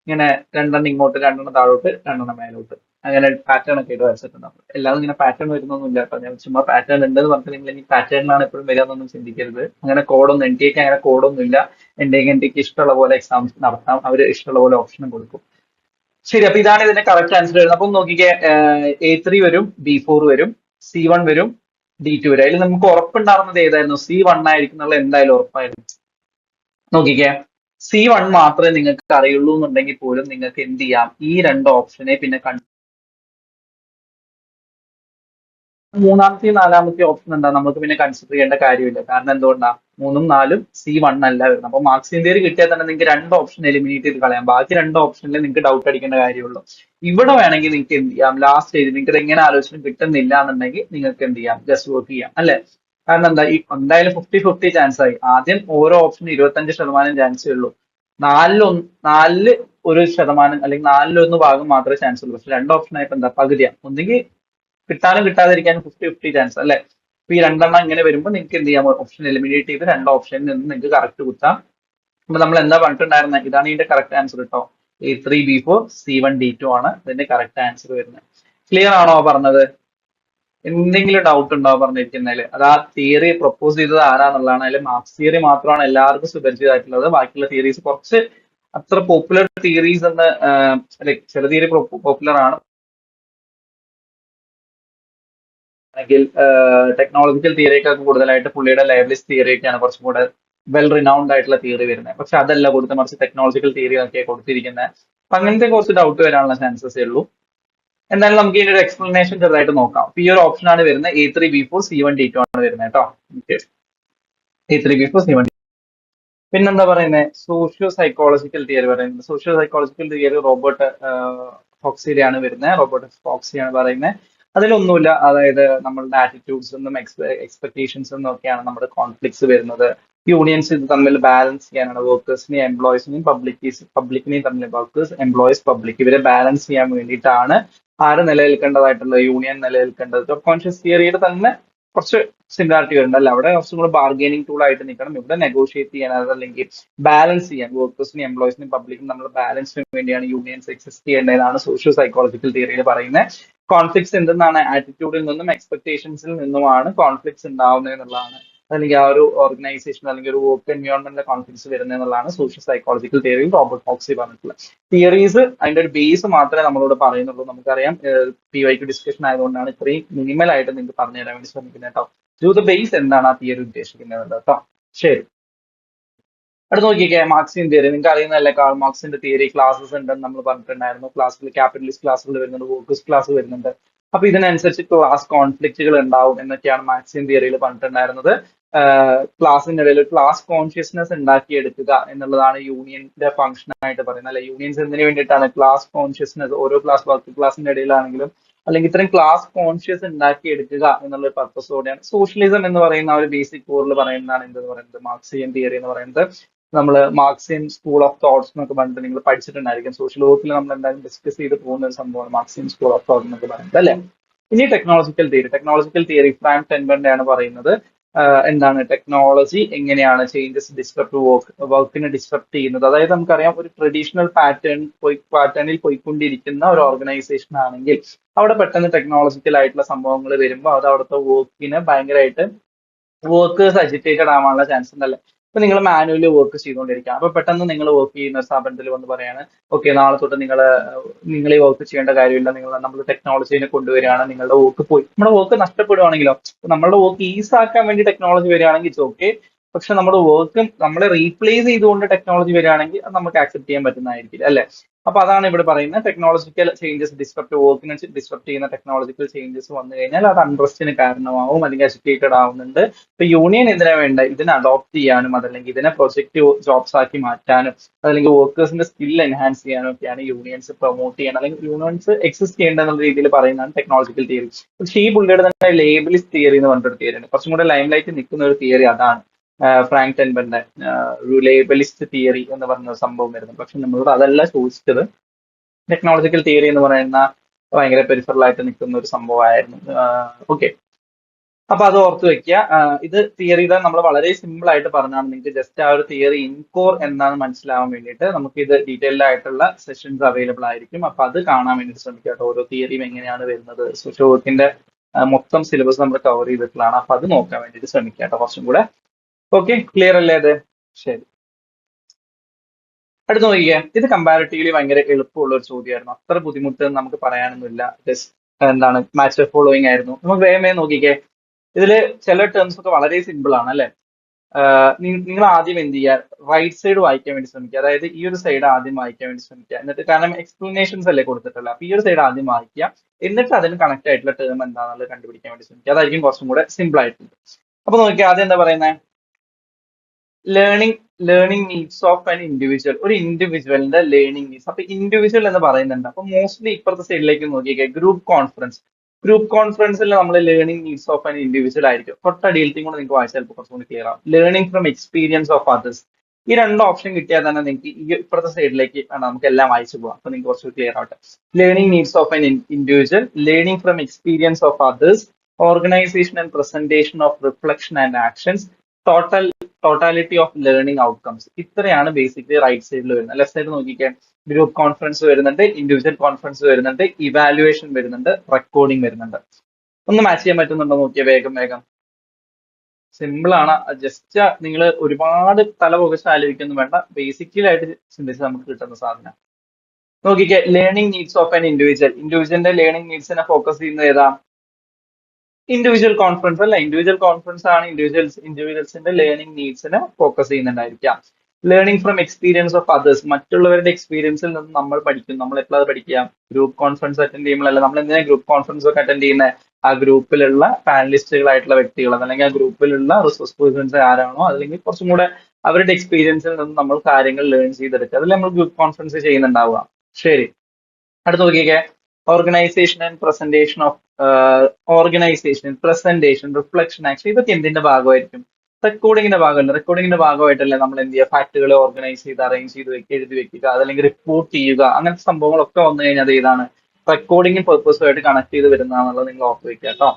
ഇങ്ങനെ 2 ഇങ്ങോട്ട്, 2 താഴോട്ട്, 2 മേലോട്ട്, അങ്ങനെ പാറ്റേൺ ഒക്കെ ആയിട്ട് വരച്ചിട്ടുണ്ടാവും. എല്ലാതും ഇങ്ങനെ പാറ്റേൺ വരുന്നൊന്നുമില്ല കേട്ടോ. ഞാൻ ചുമ്മാ പാറ്റേൺ ഉണ്ട് എന്ന് പറഞ്ഞിട്ട് നിങ്ങൾ ഇനി പാറ്റേണിലാണ് എപ്പോഴും വരിക എന്നൊന്നും ചിന്തിക്കരുത്. അങ്ങനെ കോഡൊന്നും NTA അങ്ങനെ കോഡൊന്നും ഇല്ല. NTAക്ക് ഇഷ്ടമുള്ള പോലെ എക്സാംസ് നടത്താം, അവർ ഇഷ്ടമുള്ള പോലെ ഓപ്ഷനും കൊടുക്കും. ശരി, അപ്പൊ ഇതാണ് ഇതിന്റെ കറക്റ്റ് ആൻസർ വരുന്നത്. അപ്പം നോക്കിക്കേ, A3 വരും, B4 വരും, C1 വരും, D2 വരും. അതിൽ നമുക്ക് ഉറപ്പുണ്ടാവുന്നത് ഏതായിരുന്നു? C1 ആയിരിക്കും എന്നുള്ള എന്തായാലും ഉറപ്പായിരുന്നു. നോക്കിക്കേ, C1 മാത്രമേ നിങ്ങൾക്ക് അറിയുള്ളൂ എന്നുണ്ടെങ്കിൽ പോലും നിങ്ങൾക്ക് എന്ത് ചെയ്യാം, ഈ 2 ഓപ്ഷനെ പിന്നെ മൂന്നാമത്തെയും നാലാമത്തെയും ഓപ്ഷൻ എന്താ നമുക്ക് പിന്നെ കൺസിഡർ ചെയ്യേണ്ട കാര്യമില്ല. കാരണം എന്തുകൊണ്ടാ, 3ഉം 4ഉം C1 അല്ല വരുന്നത്. അപ്പൊ മാർക്സിയം തിയറി കിട്ടിയാൽ തന്നെ നിങ്ങൾക്ക് രണ്ട് ഓപ്ഷൻ എലിമിനേറ്റ് ചെയ്ത് കളയാം. ബാക്കി രണ്ട് ഓപ്ഷനിൽ നിങ്ങൾക്ക് ഡൗട്ട് അടിക്കേണ്ട കാര്യമുള്ളൂ. ഇവിടെ വേണമെങ്കിൽ നിങ്ങൾക്ക് എന്ത് ചെയ്യാം, ലാസ്റ്റ് സ്റ്റേജ് നിങ്ങൾക്ക് ഇത് എങ്ങനെ ആലോചിച്ചും കിട്ടുന്നില്ല എന്നുണ്ടെങ്കിൽ നിങ്ങൾക്ക് എന്ത് ചെയ്യാം, ജസ്റ്റ് വർക്ക് ചെയ്യാം അല്ലെ. കാരണം എന്താ, ഈ എന്തായാലും 50-50 ചാൻസ് ആയി. ആദ്യം ഓരോ ഓപ്ഷനും 25% ചാൻസേ ഉള്ളൂ. നാലില് 1% അല്ലെങ്കിൽ 1/4 മാത്രമേ ചാൻസ് ഉള്ളൂ. പക്ഷെ രണ്ട് ഓപ്ഷൻ ആയപ്പോ എന്താ, പകുതിയാണ്. ഒന്നുകിൽ കിട്ടാനും കിട്ടാതിരിക്കാനും 50-50 ചാൻസ് അല്ലെ. അപ്പൊ ഈ രണ്ടെണ്ണം ഇങ്ങനെ വരുമ്പോൾ നിങ്ങൾക്ക് എന്ത് ചെയ്യാം, ഓപ്ഷൻ എലിമിനേറ്റ് ചെയ്ത് രണ്ട് ഓപ്ഷനിൽ നിന്ന് നിങ്ങൾക്ക് കറക്റ്റ് കുത്താം. അപ്പൊ നമ്മൾ എന്താ പറഞ്ഞിട്ടുണ്ടായിരുന്നത്, ഇതാണ് ഇതിന്റെ കറക്റ്റ് ആൻസർ കേട്ടോ. A3B4 C1D2 ആണ് ഇതിന്റെ കറക്റ്റ് ആൻസർ വരുന്നത്. ക്ലിയർ ആണോ പറഞ്ഞത്? എന്തെങ്കിലും ഡൗട്ട് ഉണ്ടോ പറഞ്ഞിരിക്കുന്നതിൽ? അത് ആ തിയറി പ്രപ്പോസ് ചെയ്തത് ആരാന്നുള്ളതാണ്. അതിൽ മാർക്സ് തിയറി മാത്രമാണ് എല്ലാവർക്കും സുപരിചിതമായിട്ടുള്ളത്. ബാക്കിയുള്ള തിയറീസ് കുറച്ച് അത്ര പോപ്പുലർ തിയറീസ് എന്ന് ലൈക് ചില തിയറി പോപ്പുലർ ആണ്. അല്ലെങ്കിൽ ടെക്നോളജിക്കൽ തിയറിയൊക്കെ കൂടുതലായിട്ട് പുള്ളിയുടെ ലൈബ്ലിസ്റ്റ് തിയറി ഒക്കെയാണ് കുറച്ചും കൂടെ വെൽ റിനൗൺഡ് ആയിട്ടുള്ള തിയറി വരുന്നത്. പക്ഷെ അതല്ല കൊടുത്ത, മറിച്ച് ടെക്നോളജിക്കൽ തിയറി ഒക്കെ കൊടുത്തിരിക്കുന്നത്. അപ്പൊ അങ്ങനത്തെ കുറച്ച് ഡൗട്ട് വരാനുള്ള ചാൻസസേ ഉള്ളൂ. എന്തായാലും നമുക്ക് ഇതിന്റെ ഒരു എക്സ്പ്ലനേഷൻ ചെറുതായിട്ട് നോക്കാം. അപ്പൊ ഈ ഒരു ഓപ്ഷൻ ആണ് വരുന്നത്, A3B4 C1D2 ആണ് വരുന്നത് കേട്ടോ. A3B4 C1D2. പിന്നെന്താ പറയുന്നത്, സോഷ്യോ സൈക്കോളജിക്കൽ തിയറി പറയുന്നത്. സോഷ്യോ സൈക്കോളജിക്കൽ തിയറി റോബർട്ട് ഫോക്സിയാണ് വരുന്നത്. റോബർട്ട് ഫോക്സിയാണ് പറയുന്നത്. അതിലൊന്നുമില്ല, അതായത് നമ്മളുടെ ആറ്റിറ്റ്യൂഡ്സ് എന്നും എക്സ്പെക്ടേഷൻസ് എന്നും ഒക്കെയാണ് നമ്മുടെ കോൺഫ്ലിക്ട്സ് വരുന്നത്. യൂണിയൻസ് ഇത് തമ്മിൽ ബാലൻസ് ചെയ്യാനാണ്, വർക്കേഴ്സിനെയും എംപ്ലോയീസിനെയും പബ്ലിക്കിനെയും തമ്മിൽ, വർക്കേഴ്സ് എംപ്ലോയീസ് പബ്ലിക് ഇവരെ ബാലൻസ് ചെയ്യാൻ വേണ്ടിയിട്ടാണ് ആര് നിലനിൽക്കേണ്ടതായിട്ടുള്ളത്, യൂണിയൻ നിലനിൽക്കേണ്ടത്. ജോബ് കോൺഷ്യസ് തിയറിയുടെ തന്നെ കുറച്ച് സിമിലാരിറ്റി വരുന്നുണ്ട് അല്ല, അവിടെ കുറച്ചും കൂടെ ബാർഗെയിനിങ് ടൂൾ ആയിട്ട് നിൽക്കണം. ഇവിടെ നെഗോഷിയേറ്റ് ചെയ്യാൻ, അതല്ലെങ്കിൽ ബാലൻസ് ചെയ്യാൻ, വർക്കേഴ്സിനെയും എംപ്ലോയീസിനെയും പബ്ലിക്കും നമ്മൾ ബാലൻസിന് വേണ്ടിയാണ് യൂണിയൻസ് എക്സിസ്റ്റ് ചെയ്യേണ്ടതാണ് സോഷ്യോ സൈക്കോളജിക്കൽ തിയറിയിൽ പറയുന്നത്. കോൺഫ്ലിക്ട്സ് എന്തെന്നാണ്, ആറ്റിറ്റ്യൂഡിൽ നിന്നും എക്സ്പെക്ടേഷൻസിൽ നിന്നുമാണ് കോൺഫ്ലിക്ട്സ് ഉണ്ടാവുന്നത് എന്നുള്ളതാണ്. അല്ലെങ്കിൽ ആ ഒരു ഓർഗനൈസേഷൻ അല്ലെങ്കിൽ ഒരു വർക്ക് എൻവയോൺമെന്റിലെ കോൺഫ്ലിക്ട്സ് വരുന്നത് എന്നുള്ളതാണ് സോഷ്യൽ സൈക്കോളജിക്കൽ തിയറിയിൽ റോബർട്ട് ഫോക്സി പറഞ്ഞിട്ടുള്ളത്. തിയറീസ് അതിന്റെ ഒരു ബേസ് മാത്രമേ നമ്മളോട് പറയുന്നുള്ളൂ. നമുക്കറിയാം PYQ ഡിസ്കഷൻ ആയതുകൊണ്ടാണ് ഇത്രയും മിനിമൽ ആയിട്ട് നിങ്ങൾക്ക് പറഞ്ഞു തരാൻ വേണ്ടി ശ്രമിക്കുന്നത് കേട്ടോ. ഡു ദ ബേസ് എന്താണ് ആ തിയറി ഉദ്ദേശിക്കുന്നത് കേട്ടോ. ശരി, അടുത്ത് നോക്കിക്കേ, മാർക്സിയൻ തിയറി നിങ്ങൾക്ക് അറിയുന്നതല്ലേ. കാൾ മാർക്സിന്റെ തിയറി ക്ലാസ്സസ് ഉണ്ടെന്ന് നമ്മൾ പറഞ്ഞിട്ടുണ്ടായിരുന്നു. ക്ലാസ്സിൽ ക്യാപിറ്റലിസ്റ്റ് ക്ലാസ്സുകൾ വരുന്നുണ്ട്, വർക്കേഴ്സ് ക്ലാസ് വരുന്നുണ്ട്. അപ്പൊ ഇതിനനുസരിച്ച് ക്ലാസ് കോൺഫ്ലിക്റ്റുകൾ ഉണ്ടാവും എന്നൊക്കെയാണ് മാർക്സിയൻ തിയറിയിൽ പറഞ്ഞിട്ടുണ്ടായിരുന്നത്. ക്ലാസ്സിന്റെ ഇടയിൽ ക്ലാസ് കോൺഷ്യസ്നെസ് ഉണ്ടാക്കിയെടുക്കുക എന്നുള്ളതാണ് യൂണിയന്റെ ഫംഗ്ഷൻ ആയിട്ട് പറയുന്നത് അല്ലെ. യൂണിയൻസ് എന്തിനു വേണ്ടിയിട്ടാണ്, ക്ലാസ് കോൺഷ്യസ്നെസ്, ഓരോ ക്ലാസ് വർക്ക് ക്ലാസിന്റെ ഇടയിലാണെങ്കിലും അല്ലെങ്കിൽ ഇത്രയും ക്ലാസ് കോൺഷ്യസ് ഉണ്ടാക്കിയെടുക്കുക എന്നുള്ള പർപ്പസോടെയാണ് സോഷ്യലിസം എന്ന് പറയുന്ന ഒരു ബേസിക് കോറിൽ പറയുന്നതാണ് എന്തെന്ന് പറയുന്നത്, മാർക്സിയൻ തിയറി എന്ന് പറയുന്നത്. നമ്മൾ മാർക്സിയൻ സ്കൂൾ ഓഫ് തോട്ട്സ് എന്നൊക്കെ പറഞ്ഞിട്ട് നിങ്ങൾ പഠിച്ചിട്ടുണ്ടായിരിക്കും. സോഷ്യൽ വർക്കിൽ നമ്മൾ എന്തായാലും ഡിസ്കസ് ചെയ്ത് പോകുന്ന ഒരു സംഭവമാണ് മാർക്സിയൻ സ്കൂൾ ഓഫ് തോട്ട് എന്നൊക്കെ പറയുന്നത് അല്ലെ. ഇനി ടെക്നോളജിക്കൽ തിയറി ഫ്രാങ്ക് ടെൻബറിന്റെ ആണ് പറയുന്നത്. എന്താണ് ടെക്നോളജി എങ്ങനെയാണ് ചേഞ്ചസ് ഡിസ്റപ്റ്റ് വർക്കിനെ ഡിസ്റപ്റ്റ് ചെയ്യുന്നത്. അതായത് നമുക്കറിയാം, ഒരു ട്രഡീഷണൽ പാറ്റേണിൽ പോയിക്കൊണ്ടിരിക്കുന്ന ഒരു ഓർഗനൈസേഷൻ ആണെങ്കിൽ അവിടെ പെട്ടെന്ന് ടെക്നോളജിക്കൽ ആയിട്ടുള്ള സംഭവങ്ങൾ വരുമ്പോൾ അത് അവിടുത്തെ വർക്കിനെ ഭയങ്കരമായിട്ട് വർക്കേഴ്സ് അജിറ്റേറ്റഡ് ആവാനുള്ള ചാൻസ് ഉണ്ടല്ലേ. ഇപ്പൊ നിങ്ങൾ മാനുവലി വർക്ക് ചെയ്തുകൊണ്ടിരിക്കുക, അപ്പൊ പെട്ടെന്ന് നിങ്ങൾ വർക്ക് ചെയ്യുന്ന ഒരു സ്ഥാപനത്തിൽ വന്ന് പറയാണ്, ഓക്കെ നാളെ തൊട്ട് നിങ്ങൾ ഈ വർക്ക് ചെയ്യേണ്ട കാര്യമില്ല, നമ്മൾ ടെക്നോളജീനെ കൊണ്ടുവരികയാണ്, നിങ്ങളുടെ വർക്ക് പോയി, നമ്മുടെ വർക്ക് നഷ്ടപ്പെടുവാണെങ്കിലോ, നമ്മളുടെ വർക്ക് ഈസ് ആക്കാൻ വേണ്ടി ടെക്നോളജി വരികയാണെങ്കിൽ ഇറ്റ്സ് ഓക്കെ. പക്ഷെ നമ്മുടെ വർക്ക് നമ്മളെ റീപ്ലേസ് ചെയ്തുകൊണ്ട് ടെക്നോളജി വരികയാണെങ്കിൽ അത് നമുക്ക് ആക്സെപ്റ്റ് ചെയ്യാൻ പറ്റുന്നതായിരിക്കില്ല അല്ലെ. അപ്പൊ അതാണ് ഇവിടെ പറയുന്നത്, ടെക്നോളജിക്കൽ ചേഞ്ചസ് ഡിസ്റപ്റ്റ് വർക്കിനെ ഡിസ്റപ്റ്റ് ചെയ്യുന്ന ടെക്നോളജിക്കൽ ചേഞ്ചസ് വന്നു കഴിഞ്ഞാൽ അത് അൺട്രസ്റ്റിന് കാരണമാവും, അല്ലെങ്കിൽ അജിറ്റേറ്റഡ് ആവുന്നുണ്ട്. ഇപ്പൊ യൂണിയൻ എന്തിനാ വേണ്ട, ഇതിനെ അഡോപ്റ്റ് ചെയ്യാനും അതല്ലെങ്കിൽ ഇതിനെ പ്രൊജക്റ്റീവ് ജോബ്സ് ആക്കി മാറ്റാനും അതല്ലെങ്കിൽ വർക്കേഴ്സിന്റെ സ്കിൽ എൻഹാൻസ് ചെയ്യാനും ഒക്കെയാണ് യൂണിയൻസ് പ്രൊമോട്ട് ചെയ്യണം, അല്ലെങ്കിൽ യൂണിയൻസ് എക്സിസ്റ്റ് ചെയ്യേണ്ട രീതിയിൽ പറയുന്നതാണ് ടെക്നോളജിക്കൽ തിയറി. പക്ഷേ ഈ പുള്ളിയുടെ തന്നെ ലേബലിസ്റ്റ് തിയറി എന്ന് പറഞ്ഞിട്ടൊരു തിയറി ഉണ്ട്. കുറച്ചും കൂടെ ലൈം ലൈറ്റ് നിൽക്കുന്ന ഒരു തിയറി അതാണ് ഫ്രാങ്ക് ടെൻബറിന്റെ ലേബലിസ്റ്റ് തിയറി എന്ന് പറഞ്ഞ സംഭവം വരുന്നത്. പക്ഷെ നമ്മളോട് അതല്ല ചോദിച്ചത്. ടെക്നോളജിക്കൽ തിയറി എന്ന് പറയുന്ന ഭയങ്കര പെരിഫറൽ ആയിട്ട് നിൽക്കുന്ന ഒരു സംഭവമായിരുന്നു. ഓക്കെ, അപ്പൊ അത് ഓർത്ത് വെക്കുക. ഇത് തിയറിയുടെ നമ്മൾ വളരെ സിമ്പിൾ ആയിട്ട് പറഞ്ഞാണ്, നിങ്ങൾക്ക് ജസ്റ്റ് ആ ഒരു തിയറി ഇൻകോർ എന്നാണ് മനസ്സിലാവാൻ വേണ്ടിയിട്ട് നമുക്ക് ഇത് ഡീറ്റെയിൽഡ് ആയിട്ടുള്ള സെഷൻസ് അവൈലബിൾ ആയിരിക്കും. അപ്പൊ അത് കാണാൻ വേണ്ടിയിട്ട് ശ്രമിക്കുക കേട്ടോ. ഓരോ തിയറിയും എങ്ങനെയാണ് വരുന്നത്, സോഷ്യൽ വർക്കിന്റെ മൊത്തം സിലബസ് നമ്മൾ കവർ ചെയ്തിട്ടുള്ളതാണ്. അപ്പൊ അത് നോക്കാൻ വേണ്ടിയിട്ട് ശ്രമിക്കുക കേട്ടോ കുറച്ചും കൂടെ. ഓക്കെ, ക്ലിയർ അല്ലേ അത്? ശരി, അടുത്ത് നോക്കിയേ. ഇത് കമ്പാരിറ്റീവ്ലി ഭയങ്കര എളുപ്പമുള്ള ഒരു ചോദ്യമായിരുന്നു. അത്ര ബുദ്ധിമുട്ട് നമുക്ക് പറയാനൊന്നുമില്ല. ജസ്റ്റ് എന്താണ് മാച്ച് ഫോളോയിങ് ആയിരുന്നു. നമുക്ക് വേഗം നോക്കിക്കേ. ഇതില് ചില ടേംസ് ഒക്കെ വളരെ സിമ്പിൾ ആണ് അല്ലെ. നിങ്ങൾ ആദ്യം എന്ത് ചെയ്യുക, റൈറ്റ് സൈഡ് വായിക്കാൻ വേണ്ടി ശ്രമിക്കുക. അതായത് ഈ ഒരു സൈഡ് ആദ്യം വായിക്കാൻ വേണ്ടി ശ്രമിക്കുക. എന്നിട്ട് കാരണം എക്സ്പ്ലനേഷൻസ് അല്ലേ കൊടുത്തിട്ടുള്ളത്, അപ്പൊ ഈ ഒരു സൈഡ് ആദ്യം വായിക്കുക. എന്നിട്ട് അതിന് കണക്ട് ആയിട്ടുള്ള ടേം എന്താണെന്നുള്ളത് കണ്ടുപിടിക്കാൻ വേണ്ടി ശ്രമിക്കുക. അതായിരിക്കും കുറച്ചും കൂടെ സിമ്പിൾ ആയിട്ടുള്ളത്. അപ്പൊ നോക്കിയാൽ ആദ്യം എന്താ പറയുന്നത്, learning learning needs of an individual. ഒരു ഇൻഡിവിജ്വലിന്റെ ലേണിംഗ് നീഡ്സ്. അപ്പൊ ഇൻഡിവിജ്വൽ എന്ന് പറയുന്നുണ്ട്. അപ്പൊ മോസ്റ്റ്ലി ഇപ്പുറത്തെ സൈഡിലേക്ക് നോക്കിയൊക്കെ ഗ്രൂപ്പ് കോൺഫറൻസ്. ഗ്രൂപ്പ് കോൺഫറൻസിൽ നമ്മൾ learning needs of an individual ആയിരിക്കും. തൊട്ടടിയിലത്തെയും കൂടെ നിങ്ങൾക്ക് വായിച്ചാൽ ചിലപ്പോൾ കുറച്ചുകൂടി ക്ലിയർ ആവും. Learning from experience of others. ഈ രണ്ട് ഓപ്ഷൻ കിട്ടിയാൽ തന്നെ നിങ്ങൾക്ക് ഈ ഇപ്പുറത്തെ സൈഡിലേക്ക് നമുക്ക് എല്ലാം വായിച്ചു പോകാം. അപ്പൊ നിങ്ങൾക്ക് കുറച്ചുകൂടി ക്ലിയർ ആവട്ടെ. Learning needs of an individual, learning from experience of others, organisation and presentation of reflection and actions, totality of learning outcomes. ഇത്രയാണ് ബേസിക്കലി റൈറ്റ് സൈഡിൽ വരുന്നത്. ലെഫ്റ്റ് സൈഡ് നോക്കിക്കാൻ ഗ്രൂപ്പ് കോൺഫറൻസ് വരുന്നുണ്ട്, ഇൻഡിവിജ്വൽ കോൺഫറൻസ് വരുന്നുണ്ട്, ഇവാലുവേഷൻ വരുന്നുണ്ട്, recording വരുന്നുണ്ട്. ഒന്ന് match ചെയ്യാൻ പറ്റുന്നുണ്ടോ നോക്കിയാൽ വേഗം വേഗം. സിമ്പിൾ ആണ്. ജസ്റ്റ് നിങ്ങൾ ഒരുപാട് തല പുകച്ച് ആലോചിക്കൊന്നും വേണ്ട, ബേസിക്കലി ആയിട്ട് ചിന്തിച്ച് നമുക്ക് കിട്ടുന്ന സാധനം. നോക്കിക്കേ, learning needs of an individual. ഇൻഡിവിജ്വലിന്റെ ലേണിംഗ് നീഡ്സിനെ ഫോക്കസ് ചെയ്യുന്നത് ഏതാ? ഇൻഡിവിജ്വൽ കോൺഫറൻസ് അല്ല, ഇൻഡിവിജ്വൽ കോൺഫറൻസ് ആണ് ഇൻഡിവിജ്വൽസിന്റെ ലേണിംഗ് നീഡ്സിനെ ഫോക്കസ് ചെയ്യുന്നുണ്ടായിരിക്കാം. Learning from experience of others, മറ്റുള്ളവരുടെ എക്സ്പീരിയൻസിൽ നിന്ന് നമ്മൾ പഠിക്കും. നമ്മൾ എപ്പോഴാണ് പഠിക്കുക? ഗ്രൂപ്പ് കോൺഫറൻസ് അറ്റൻഡ് ചെയ്യുമ്പോഴല്ല. നമ്മൾ എന്തിനാ ഗ്രൂപ്പ് കോൺഫറൻസ് ഒക്കെ അറ്റൻഡ് ചെയ്യുന്നത്? ആ ഗ്രൂപ്പിലുള്ള പാനലിസ്റ്റുകളായിട്ടുള്ള വ്യക്തികൾ, അല്ലെങ്കിൽ ആ ഗ്രൂപ്പിലുള്ള റിസോഴ്സ് പേഴ്സൺസ് ആരാണോ, അല്ലെങ്കിൽ കുറച്ചും കൂടെ അവരുടെ എക്സ്പീരിയൻസിൽ നിന്ന് നമ്മൾ കാര്യങ്ങൾ ലേൺ ചെയ്തെടുക്കുക. അതിൽ നമ്മൾ ഗ്രൂപ്പ് കോൺഫറൻസ് ചെയ്യുന്നുണ്ടാവുക. ശരി, അടുത്ത് നോക്കിക്കേ, organisation and presentation of organisation, presentation, reflection, action. ഇതൊക്കെ എന്തിന്റെ ഭാഗമായിരിക്കും? റെക്കോർഡിങ്ങിന്റെ ഭാഗമല്ല. റെക്കോർഡിങ്ങിന്റെ ഭാഗമായിട്ടല്ലേ നമ്മൾ എന്ത് ചെയ്യുക? ഫാക്ടുകൾ ഓർഗനൈസ് ചെയ്ത് അറേഞ്ച് ചെയ്ത് എഴുതി വെക്കുക, അതല്ലെങ്കിൽ റിപ്പോർട്ട് ചെയ്യുക. അങ്ങനത്തെ സംഭവങ്ങളൊക്കെ വന്നു കഴിഞ്ഞാൽ അത് ഏതാണ്? റെക്കോർഡിംഗ് പർപ്പസുമായിട്ട് കണക്ട് ചെയ്ത് വരുന്നതാണെന്നുള്ളത് നിങ്ങൾ ഓർത്ത് വെക്കുക കേട്ടോ.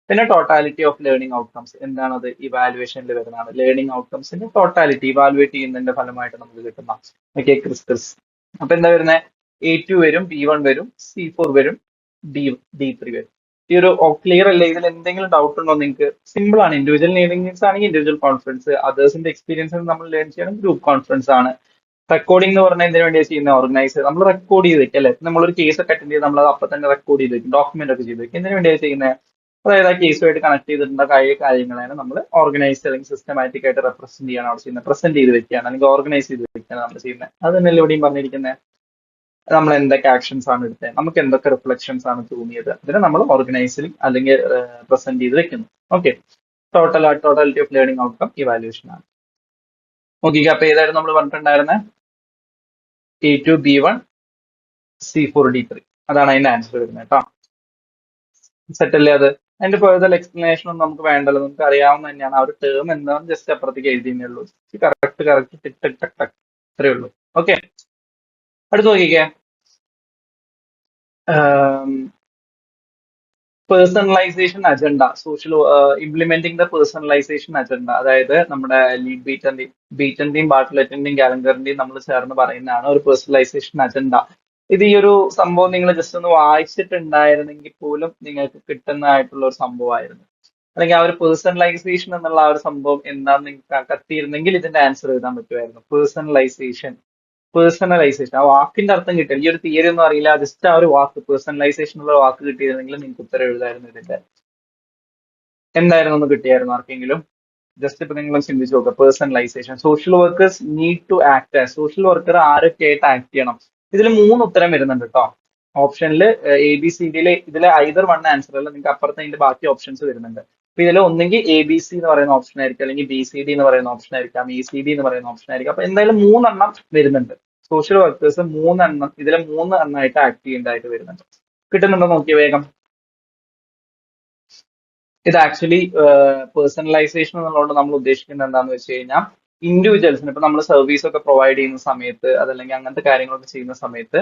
പിന്നെ ടോട്ടാലിറ്റി ഓഫ് ലേണിംഗ് ഔട്ട്കംസ് എന്താണത്? ഇവാലുവേഷനിൽ വരുന്നതാണ്. ലേണിംഗ് ഔട്ട്കംസിന്റെ ടോട്ടാലിറ്റി ഇവാലുവേറ്റ് ചെയ്യുന്നതിന്റെ ഫലമായിട്ട് നമുക്ക് കിട്ടുന്ന ഓക്കെ ക്രിസ്. അപ്പൊ എന്താ വരുന്നത്? A2 വരും, B1 വരും, C4 വരും, D3 വരും. ഈ ഒരു ക്ലിയർ അല്ലേ? ഇതിൽ എന്തെങ്കിലും ഡൗട്ട് ഉണ്ടോ നിങ്ങൾക്ക്? സിമ്പിൾ ആണ്. ഇൻഡിവിജ്വൽ ലേണിംഗ് നീഡ്സ് ആണെങ്കിൽ ഇൻഡിവിജ്വൽ കോൺഫറൻസ്, അതേഴ്സിന്റെ എക്സ്പീരിയൻസ് നമ്മൾ ലേൺ ചെയ്യണം ഗ്രൂപ്പ് കോൺഫറൻസ് ആണ്. റെക്കോർഡിംഗ് എന്ന് പറഞ്ഞാൽ എന്തിനു വേണ്ടിയാണ് ചെയ്യുന്നത്? ഓർഗനൈസ്, നമ്മൾ റെക്കോർഡ് ചെയ്ത് വെക്കും അല്ലേ? നമ്മളൊരു കേസ് ഒക്കെ അറ്റൻഡ് ചെയ്ത് നമ്മൾ അത് അപ്പം തന്നെ റെക്കോർഡ് ചെയ്ത് വെക്കും, ഡോക്യുമെന്റ് ഒക്കെ ചെയ്ത് വെക്കും. എന്തിനു വേണ്ടിയാണ് ചെയ്യുന്നത്? അതായത് ആ കേസുമായിട്ട് കണക്ട് ചെയ്തിട്ടുള്ള കാര്യങ്ങളാണ് നമ്മൾ ഓർഗനൈസ് അല്ലെങ്കിൽ സിസ്റ്റമാറ്റിക് ആയിട്ട് റെപ്രസെന്റ് ചെയ്യാണ് അവിടെ ചെയ്യുന്നത്. പ്രസന്റ് ചെയ്ത് വെക്കുകയാണ് അല്ലെങ്കിൽ ഓർഗനൈസ് ചെയ്ത് വെക്കുകയാണ് നമ്മൾ ചെയ്യുന്നത്. അത് തന്നെയല്ലേ ഇവിടെയും പറഞ്ഞിരിക്കുന്നത്. നമ്മൾ എന്തൊക്കെ ആക്ഷൻസ് ആണ് എടുത്തത്, നമുക്ക് എന്തൊക്കെ റിഫ്ലക്ഷൻസ് ആണ് തോന്നിയത്, അതിനെ നമ്മൾ ഓർഗനൈസിൽ അല്ലെങ്കിൽ പ്രസന്റ് ചെയ്ത് വെക്കുന്നു. Okay, totality of learning outcome evaluation ആണ്. ഓക്കെ, അപ്പൊ ഏതായിരുന്നു നമ്മൾ പറഞ്ഞിട്ടുണ്ടായിരുന്നത്? A2 B1 C4 D3. അതാണ് അതിന്റെ ആൻസർ വരുന്നത് കേട്ടോ. സെറ്റ് അല്ലേ അത്? അതിന്റെ ഫെർദർ എക്സ്പ്ലനേഷൻ ഒന്നും നമുക്ക് വേണ്ടല്ലോ, നമുക്ക് അറിയാവുന്ന തന്നെയാണ്. ആ ഒരു ടേം എന്താണെന്ന് ജസ്റ്റ് അപ്പുറത്തേക്ക് എഴുതിയേ ഉള്ളൂ. കറക്റ്റ് ടിക് ടക് ടക് ടക് അത്രേ ഉള്ളൂ. ഓക്കെ, അടുത്ത് നോക്കിക്കേ, personalisation agenda, social implementing the personalisation agenda. അതായത് നമ്മുടെ ലീഡ് ബീറ്റന്റെയും ബാർട്ട്ലെറ്റിന്റെയും ഗാലങ്കറിന്റെയും നമ്മൾ ചേർന്ന് പറയുന്നതാണ് ഒരു പേഴ്സണലൈസേഷൻ അജണ്ട. ഇത് ഈ ഒരു സംഭവം നിങ്ങൾ ജസ്റ്റ് ഒന്ന് വായിച്ചിട്ടുണ്ടായിരുന്നെങ്കിൽ പോലും നിങ്ങൾക്ക് കിട്ടുന്നതായിട്ടുള്ള ഒരു സംഭവമായിരുന്നു. അല്ലെങ്കിൽ ആ ഒരു പേഴ്സണലൈസേഷൻ എന്നുള്ള ആ ഒരു സംഭവം എന്താണെന്ന് നിങ്ങൾക്ക് കത്തിയിരുന്നെങ്കിൽ ഇതിന്റെ ആൻസർ എഴുതാൻ പറ്റുമായിരുന്നു. പേഴ്സണലൈസേഷൻ ആ വാക്കിന്റെ അർത്ഥം കിട്ടില്ല. ഈ ഒരു തിയറി ഒന്നും അറിയില്ല, ജസ്റ്റ് ആ ഒരു വാക്ക് പേഴ്സണലൈസേഷൻ എന്നുള്ള വാക്ക് കിട്ടിയിരുന്നെങ്കിൽ നിങ്ങൾക്ക് ഉത്തരം എഴുതായിരുന്നു ഇതിന്റെ. എന്തായിരുന്നു ഒന്ന് കിട്ടിയായിരുന്നു ആർക്കെങ്കിലും? ജസ്റ്റ് ഇപ്പൊ നിങ്ങൾ ചിന്തിച്ചു നോക്കുക. Personalisation, social workers need to act as. Social worker ആരൊക്കെ ആയിട്ട് ആക്ട് ചെയ്യണം? ഇതിൽ 3 ഉത്തരം വരുന്നുണ്ട് കേട്ടോ. ഓപ്ഷനിൽ ABCD ഇതിൽ ഐദർ വൺ ആൻസർ അല്ല, നിങ്ങൾക്ക് അപ്പുറത്ത് അതിന്റെ ബാക്കി ഓപ്ഷൻസ് വരുന്നുണ്ട്. അപ്പൊ ഇതിൽ ഒന്നെങ്കിൽ ABC എന്ന് പറയുന്ന ഓപ്ഷൻ ആയിരിക്കും, അല്ലെങ്കിൽ BCD എന്ന് പറയുന്ന ഓപ്ഷൻ ആയിരിക്കാം, ECD എന്ന് പറയുന്ന ഓപ്ഷൻ ആയിരിക്കും. അപ്പൊ എന്തായാലും 3 എണ്ണം വരുന്നുണ്ട്. സോഷ്യൽ വർക്കേഴ്സ് 3 എണ്ണം, ഇതിലെ 3 എണ്ണമായിട്ട് ആക്ട് ചെയ്യേണ്ടതായിട്ട് വരുന്നുണ്ട്. കിട്ടുന്നുണ്ടോ നോക്കിയ വേഗം. ഇത് ആക്ച്വലി പേഴ്സണലൈസേഷൻ എന്നുള്ളതുകൊണ്ട് നമ്മൾ ഉദ്ദേശിക്കുന്നത് എന്താണെന്ന് വെച്ച് കഴിഞ്ഞാൽ, ഇൻഡിവിജ്വൽസിന് ഇപ്പൊ നമ്മൾ സർവീസ് ഒക്കെ പ്രൊവൈഡ് ചെയ്യുന്ന സമയത്ത്, അതല്ലെങ്കിൽ അങ്ങനത്തെ കാര്യങ്ങളൊക്കെ ചെയ്യുന്ന സമയത്ത്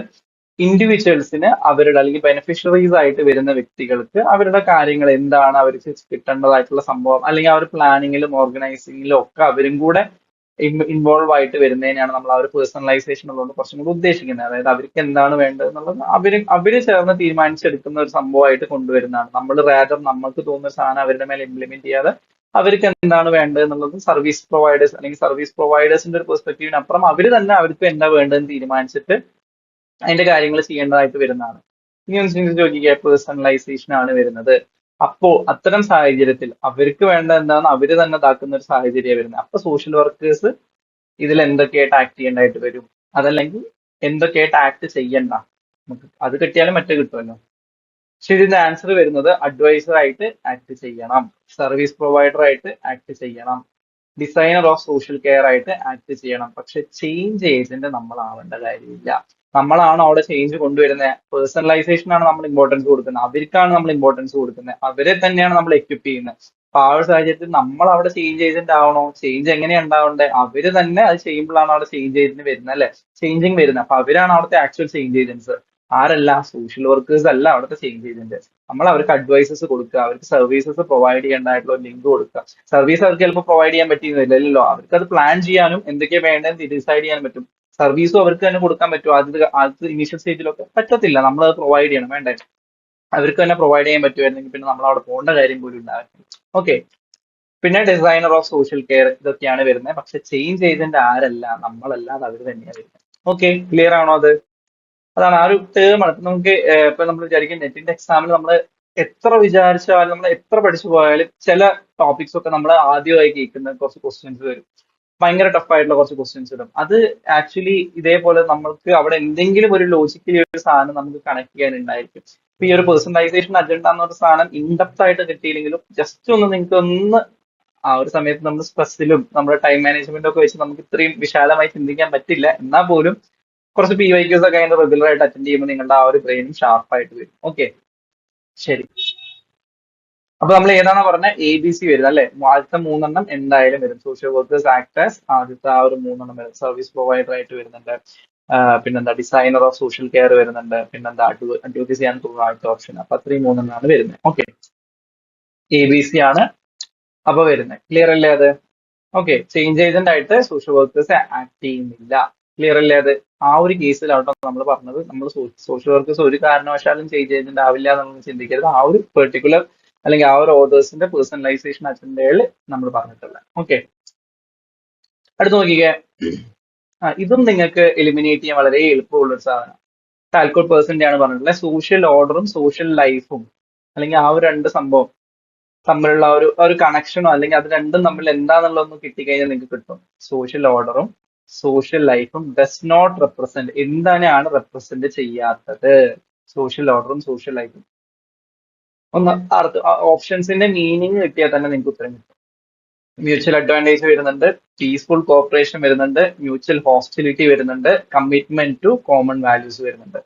ഇൻഡിവിജ്വൽസിന് അവരുടെ അല്ലെങ്കിൽ ബെനിഫിഷ്യറീസ് ആയിട്ട് വരുന്ന വ്യക്തികൾക്ക് അവരുടെ കാര്യങ്ങൾ എന്താണ് അവർക്ക് കിട്ടേണ്ടതായിട്ടുള്ള സംഭവം, അല്ലെങ്കിൽ അവർ പ്ലാനിങ്ങിലും ഓർഗനൈസിങ്ങിലും ഒക്കെ അവരും കൂടെ ഇൻവോൾവ് ആയിട്ട് വരുന്നതിനാണ് നമ്മൾ ആ ഒരു പേഴ്സണലൈസേഷൻ ഉള്ളതുകൊണ്ട് കുറച്ചും കൂടി ഉദ്ദേശിക്കുന്നത്. അതായത് അവർക്ക് എന്താണ് വേണ്ടത് എന്നുള്ളത് അവര് ചേർന്ന് തീരുമാനിച്ചെടുക്കുന്ന ഒരു സംഭവമായിട്ട് കൊണ്ടുവരുന്നതാണ്. നമ്മൾ റാദർ നമുക്ക് തോന്നുന്ന സാധനം അവരുടെ മേലെ ഇംപ്ലിമെന്റ് ചെയ്യാതെ അവർക്ക് എന്താണ് വേണ്ടത് എന്നുള്ളത് സർവീസ് പ്രൊവൈഡേഴ്സ് അല്ലെങ്കിൽ സർവീസ് പ്രൊവൈഡേഴ്സിന്റെ ഒരു പെർസ്പെക്റ്റീവിനപ്പുറം അവർ തന്നെ അവർക്ക് എന്താ വേണ്ടതെന്ന് തീരുമാനിച്ചിട്ട് അതിന്റെ കാര്യങ്ങൾ ചെയ്യേണ്ടതായിട്ട് വരുന്നതാണ്. ഇനി ഒന്ന് ചിന്തിച്ച് നോക്കിക്കുക, പേഴ്സണലൈസേഷൻ ആണ് വരുന്നത്. അപ്പോ അത്തരം സാഹചര്യത്തിൽ അവർക്ക് വേണ്ട എന്താണ് അവര് തന്നെ ഇതാക്കുന്ന ഒരു സാഹചര്യം വരുന്നത്. അപ്പൊ സോഷ്യൽ വർക്കേഴ്സ് ഇതിൽ എന്തൊക്കെയായിട്ട് ആക്ട് ചെയ്യേണ്ടതായിട്ട് വരും, അതല്ലെങ്കിൽ എന്തൊക്കെയായിട്ട് ആക്ട് ചെയ്യണ്ട, നമുക്ക് അത് കിട്ടിയാലും മറ്റേ കിട്ടുമല്ലോ. പക്ഷെ ഇതിന്റെ ആൻസർ വരുന്നത് അഡ്വൈസർ ആയിട്ട് ആക്ട് ചെയ്യണം, സർവീസ് പ്രൊവൈഡർ ആയിട്ട് ആക്ട് ചെയ്യണം, ഡിസൈനർ ഓഫ് സോഷ്യൽ കെയർ ആയിട്ട് ആക്ട് ചെയ്യണം. പക്ഷെ ചേഞ്ച് ഏജന്റ് നമ്മളാവേണ്ട കാര്യമില്ല. നമ്മളാണ് അവിടെ ചേഞ്ച് കൊണ്ടുവരുന്നത്. പേഴ്സണലൈസേഷൻ ആണ് നമ്മൾ ഇമ്പോർട്ടൻസ് കൊടുക്കുന്നത്, അവർക്കാണ് നമ്മൾ ഇമ്പോർട്ടൻസ് കൊടുക്കുന്നത്, അവരെ തന്നെയാണ് നമ്മൾ എക്വിപ്പ് ചെയ്യുന്നത്. അപ്പൊ ആ ഒരു സാഹചര്യത്തിൽ നമ്മൾ അവിടെ ചേഞ്ച് ഏജന്റ് ആവണോ? ചേഞ്ച് എങ്ങനെയാണ് ഉണ്ടാവേണ്ടത്? അവര് തന്നെ അത് ചെയ്യുമ്പോഴാണ് അവിടെ ചേഞ്ച് ഏജന്റ് വരുന്നത്, അല്ലെ? ചേഞ്ചിങ് വരുന്നത്. അപ്പൊ അവരാണ് അവിടുത്തെ ആക്ച്വൽ ചേഞ്ച് ഏജൻസ്. ആരല്ല? സോഷ്യൽ വർക്കേഴ്സ് അല്ല അവിടുത്തെ ചേഞ്ച് ഏജന്റ്. നമ്മൾ അവർക്ക് അഡ്വൈസസ് കൊടുക്കുക, അവർക്ക് സർവീസസ് പ്രൊവൈഡ് ചെയ്യേണ്ടതായിട്ടുള്ള ലിങ്ക് കൊടുക്കുക. സർവീസ് അവർക്ക് ചിലപ്പോൾ പ്രൊവൈഡ് ചെയ്യാൻ പറ്റിയിരുന്നില്ലല്ലോ, അവർക്ക് അത് പ്ലാൻ ചെയ്യാനും എന്തൊക്കെയാണ് വേണ്ടതെന്ന് ഡിസൈഡ് ചെയ്യാനും പറ്റും. സർവീസും അവർക്ക് തന്നെ കൊടുക്കാൻ പറ്റും. ആദ്യത്തെ ഇനീഷ്യൽ സ്റ്റേജിലൊക്കെ പറ്റത്തില്ല, നമ്മൾ അത് പ്രൊവൈഡ് ചെയ്യണം, വേണ്ടേ? അവർക്ക് തന്നെ പ്രൊവൈഡ് ചെയ്യാൻ പറ്റുമായിരുന്നെങ്കിൽ പിന്നെ നമ്മൾ അവിടെ പോകേണ്ട കാര്യം പോലും ഉണ്ടാവില്ല. ഓക്കെ. പിന്നെ ഡിസൈനർ ഓഫ് സോഷ്യൽ കെയർ, ഇതൊക്കെയാണ് വരുന്നത്. പക്ഷെ ചേഞ്ച് ഏജന്റ് ആരല്ല? നമ്മളല്ല, അത് അവർ തന്നെയാണ് വരുന്നത്. ഓക്കെ, ക്ലിയർ ആണോ അത്? അതാണ് ആ ഒരു ടേം ആണ്. നമുക്ക് ഇപ്പൊ നമ്മൾ വിചാരിക്കും നെറ്റിന്റെ എക്സാമിൽ നമ്മൾ എത്ര വിചാരിച്ചാലും നമ്മൾ എത്ര പഠിച്ചു പോയാലും ചില ടോപ്പിക്സ് ഒക്കെ നമ്മൾ ആദ്യമായി കേൾക്കുന്ന കുറച്ച് ക്വസ്റ്റ്യൻസ് വരും, ഭയങ്കര ടഫ് ആയിട്ടുള്ള കുറച്ച് ക്വസ്റ്റ്യൻസ് വരും. അത് ആക്ച്വലി ഇതേപോലെ നമ്മൾക്ക് അവിടെ എന്തെങ്കിലും ഒരു ലോജിക്കലി ഒരു സാധനം നമുക്ക് കണക്ട് ചെയ്യാനുണ്ടായിരിക്കും. ഇപ്പൊ ഈ ഒരു പേഴ്സണലൈസേഷൻ അജണ്ട എന്നൊരു സാധനം ഇൻഡെപ്ത് ആയിട്ട് കിട്ടിയില്ലെങ്കിലും ജസ്റ്റ് ഒന്ന് നിങ്ങൾക്ക് ഒന്ന് ആ ഒരു സമയത്ത് നമ്മൾ സ്ട്രെസ്സിലും നമ്മുടെ ടൈം മാനേജ്മെന്റും ഒക്കെ വെച്ച് നമുക്ക് ഇത്രയും വിശാലമായി ചിന്തിക്കാൻ പറ്റില്ല. എന്നാൽ പോലും കുറച്ച് PYQs ഒക്കെ അതിന്റെ റെഗുലർ ആയിട്ട് അറ്റൻഡ് ചെയ്യുമ്പോൾ നിങ്ങളുടെ ആ ഒരു ബ്രെയിനും ഷാർപ്പായിട്ട് വരും. ഓക്കെ, ശരി. അപ്പൊ നമ്മൾ ഏതാണെന്ന് പറഞ്ഞാൽ ABC വരുന്നത്, അല്ലെ? ആദ്യത്തെ മൂന്നെണ്ണം എന്തായാലും വരും. സോഷ്യൽ വർക്കേഴ്സ് ആക്ടേഴ്സ് ആദ്യത്തെ ആ ഒരു മൂന്നെണ്ണം വരും. സർവീസ് പ്രൊവൈഡർ ആയിട്ട് വരുന്നുണ്ട്, പിന്നെന്താ ഡിസൈനർ ഓഫ് സോഷ്യൽ കെയർ വരുന്നുണ്ട്, പിന്നെന്താ അഡ്വക്കസി ആൻഡ് ആദ്യത്തെ ഓപ്ഷൻ. അപ്പൊ അത്രയും മൂന്നെണ്ണമാണ് വരുന്നത്. ഓക്കെ, ABC ആണ് അപ്പൊ വരുന്നത്. ക്ലിയർ അല്ലേ അത്? ഓക്കെ, ചേഞ്ച് ഏജന്റ് ആയിട്ട് സോഷ്യൽ വർക്കേഴ്സ് ആക്ട് ചെയ്യുന്നില്ല. ക്ലിയർ അല്ലേ അത്? ആ ഒരു കേസിലാവട്ടെ നമ്മൾ പറഞ്ഞത്, നമ്മൾ സോഷ്യൽ വർക്കേഴ്സ് ഒരു കാരണവശാലും ചേഞ്ച് ഏജന്റ് ആവില്ല എന്നൊന്നും ചിന്തിക്കരുത്. ആ ഒരു പെർട്ടിക്കുലർ അല്ലെങ്കിൽ ആ ഒരു ഓതേഴ്സിന്റെ പേഴ്സണലൈസേഷൻ അജണ്ടയിൽ നമ്മൾ പറഞ്ഞിട്ടുള്ളത്. ഓക്കെ, അടുത്ത് നോക്കിക്കേ. ഇതും നിങ്ങൾക്ക് എലിമിനേറ്റ് ചെയ്യാൻ വളരെ എളുപ്പമുള്ള ഒരു സാധനം. ടാൽക്കോട്ട് പേഴ്സന്റെ ആണ് പറഞ്ഞിട്ടുള്ളത്. സോഷ്യൽ ഓർഡറും സോഷ്യൽ ലൈഫും, അല്ലെങ്കിൽ ആ ഒരു രണ്ട് സംഭവം തമ്മിലുള്ള ഒരു കണക്ഷനോ അല്ലെങ്കിൽ അത് രണ്ടും തമ്മിൽ എന്താണെന്നുള്ളതൊന്നും കിട്ടിക്കഴിഞ്ഞാൽ നിങ്ങൾക്ക് കിട്ടും. സോഷ്യൽ ഓർഡറും സോഷ്യൽ ലൈഫും ഡസ് നോട്ട് റെപ്രസെന്റ്, എന്താണ് റെപ്രസെന്റ് ചെയ്യാത്തത്? സോഷ്യൽ ഓർഡറും സോഷ്യൽ ലൈഫും. ഒന്ന് ഓപ്ഷൻസിന്റെ മീനിങ് കിട്ടിയാൽ തന്നെ നിങ്ങൾക്ക് ഉത്തരം കിട്ടും. മ്യൂച്വൽ അഡ്വാൻറ്റേജ് വരുന്നുണ്ട്, പീസ്ഫുൾ കോപ്പറേഷൻ വരുന്നുണ്ട്, മ്യൂച്വൽ ഹോസ്റ്റിലിറ്റി വരുന്നുണ്ട്, കമ്മിറ്റ്മെന്റ് ടു കോമൺ വാല്യൂസ് വരുന്നുണ്ട്.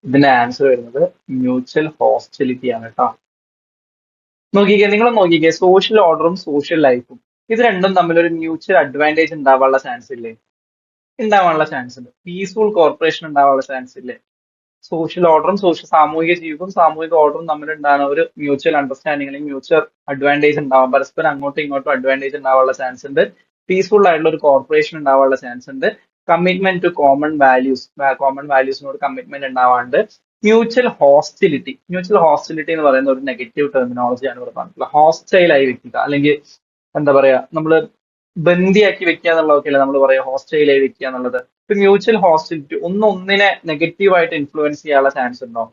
ഇതിന്റെ ആൻസർ വരുന്നത് മ്യൂച്വൽ ഹോസ്റ്റിലിറ്റി ആണ് കേട്ടോ. നോക്കിക്കേ, നിങ്ങൾ നോക്കിക്കേ, സോഷ്യൽ ഓർഡറും സോഷ്യൽ ലൈഫും ഇത് രണ്ടും തമ്മിൽ ഒരു മ്യൂച്വൽ അഡ്വാൻറ്റേജ് ഉണ്ടാവാനുള്ള ചാൻസ് ഇല്ലേ? ഉണ്ടാവാനുള്ള ചാൻസ് ഉണ്ട്. പീസ്ഫുൾ കോർപ്പറേഷൻ ഉണ്ടാവാനുള്ള ചാൻസ് ഇല്ലേ? സോഷ്യൽ ഓർഡറും സാമൂഹിക ജീവിതവും സാമൂഹിക ഓർഡറും തമ്മിൽ ഉണ്ടാകുന്ന ഒരു മ്യൂച്വൽ അണ്ടർസ്റ്റാൻഡിങ് അല്ലെങ്കിൽ മ്യൂച്വൽ അഡ്വാൻറ്റേജ് ഉണ്ടാവാം, പരസ്പരം അങ്ങോട്ടും ഇങ്ങോട്ടും അഡ്വാൻറ്റേജ് ഉണ്ടാവാനുള്ള ചാൻസ് ഉണ്ട്. പീസ്ഫുൾ ആയിട്ടുള്ള ഒരു കോർപ്പറേഷൻ ഉണ്ടാവാനുള്ള ചാൻസ് ഉണ്ട്. കമ്മിറ്റ്മെന്റ് ടു കോമൺ വാല്യൂസിനോട് കമ്മിറ്റ്മെന്റ് ഉണ്ടാവാണ്ട്. മ്യൂച്വൽ ഹോസ്റ്റിലിറ്റി എന്ന് പറയുന്ന ഒരു നെഗറ്റീവ് ടെർമിനോളജിയാണ് ഇവിടെ പറഞ്ഞിട്ടുള്ളത്. ഹോസ്റ്റൈൽ ആയി വെക്കുക, അല്ലെങ്കിൽ എന്താ പറയാ, നമ്മള് ബന്ദിയാക്കി വെക്കുക എന്നുള്ളതൊക്കെ അല്ലേ നമ്മൾ പറയാ ഹോസ്റ്റൈൽ ആയി വെക്കുക എന്നുള്ളത്. ഇപ്പൊ മ്യൂച്വൽ ഹോസ്റ്റിലിറ്റി ഒന്നിനെ നെഗറ്റീവായിട്ട് ഇൻഫ്ലുവൻസ് ചെയ്യാനുള്ള ചാൻസ് ഉണ്ടോ?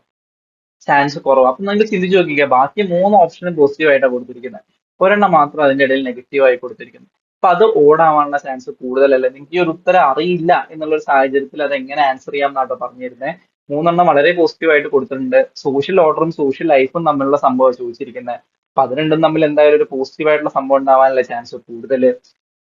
ചാൻസ് കുറവ്. അപ്പൊ നിങ്ങൾക്ക് ചിന്തിച്ച് നോക്കിക്കുക, ബാക്കി മൂന്ന് ഓപ്ഷനും പോസിറ്റീവ് ആയിട്ടാണ് കൊടുത്തിരിക്കുന്നത്, ഒരെണ്ണം മാത്രം അതിന്റെ ഇടയിൽ നെഗറ്റീവ് ആയി കൊടുത്തിരിക്കുന്നത്. അപ്പൊ അത് ഓടാവാനുള്ള ചാൻസ് കൂടുതലല്ലേ? നിങ്ങൾക്ക് ഈ ഒരു ഉത്തരം അറിയില്ല എന്നുള്ള ഒരു സാഹചര്യത്തിൽ അത് എങ്ങനെ ആൻസർ ചെയ്യാം എന്നാട്ടോ പറഞ്ഞു തരുന്നത്. മൂന്നെണ്ണം വളരെ പോസിറ്റീവ് ആയിട്ട് കൊടുത്തിട്ടുണ്ട്. സോഷ്യൽ ഓർഡറും സോഷ്യൽ ലൈഫും തമ്മിലുള്ള സംഭവം ചോദിച്ചിരിക്കുന്നത്. അപ്പൊ അത് രണ്ടും തമ്മിൽ എന്തായാലും ഒരു പോസിറ്റീവ് ആയിട്ടുള്ള സംഭവം ഉണ്ടാവാനുള്ള ചാൻസ് കൂടുതൽ.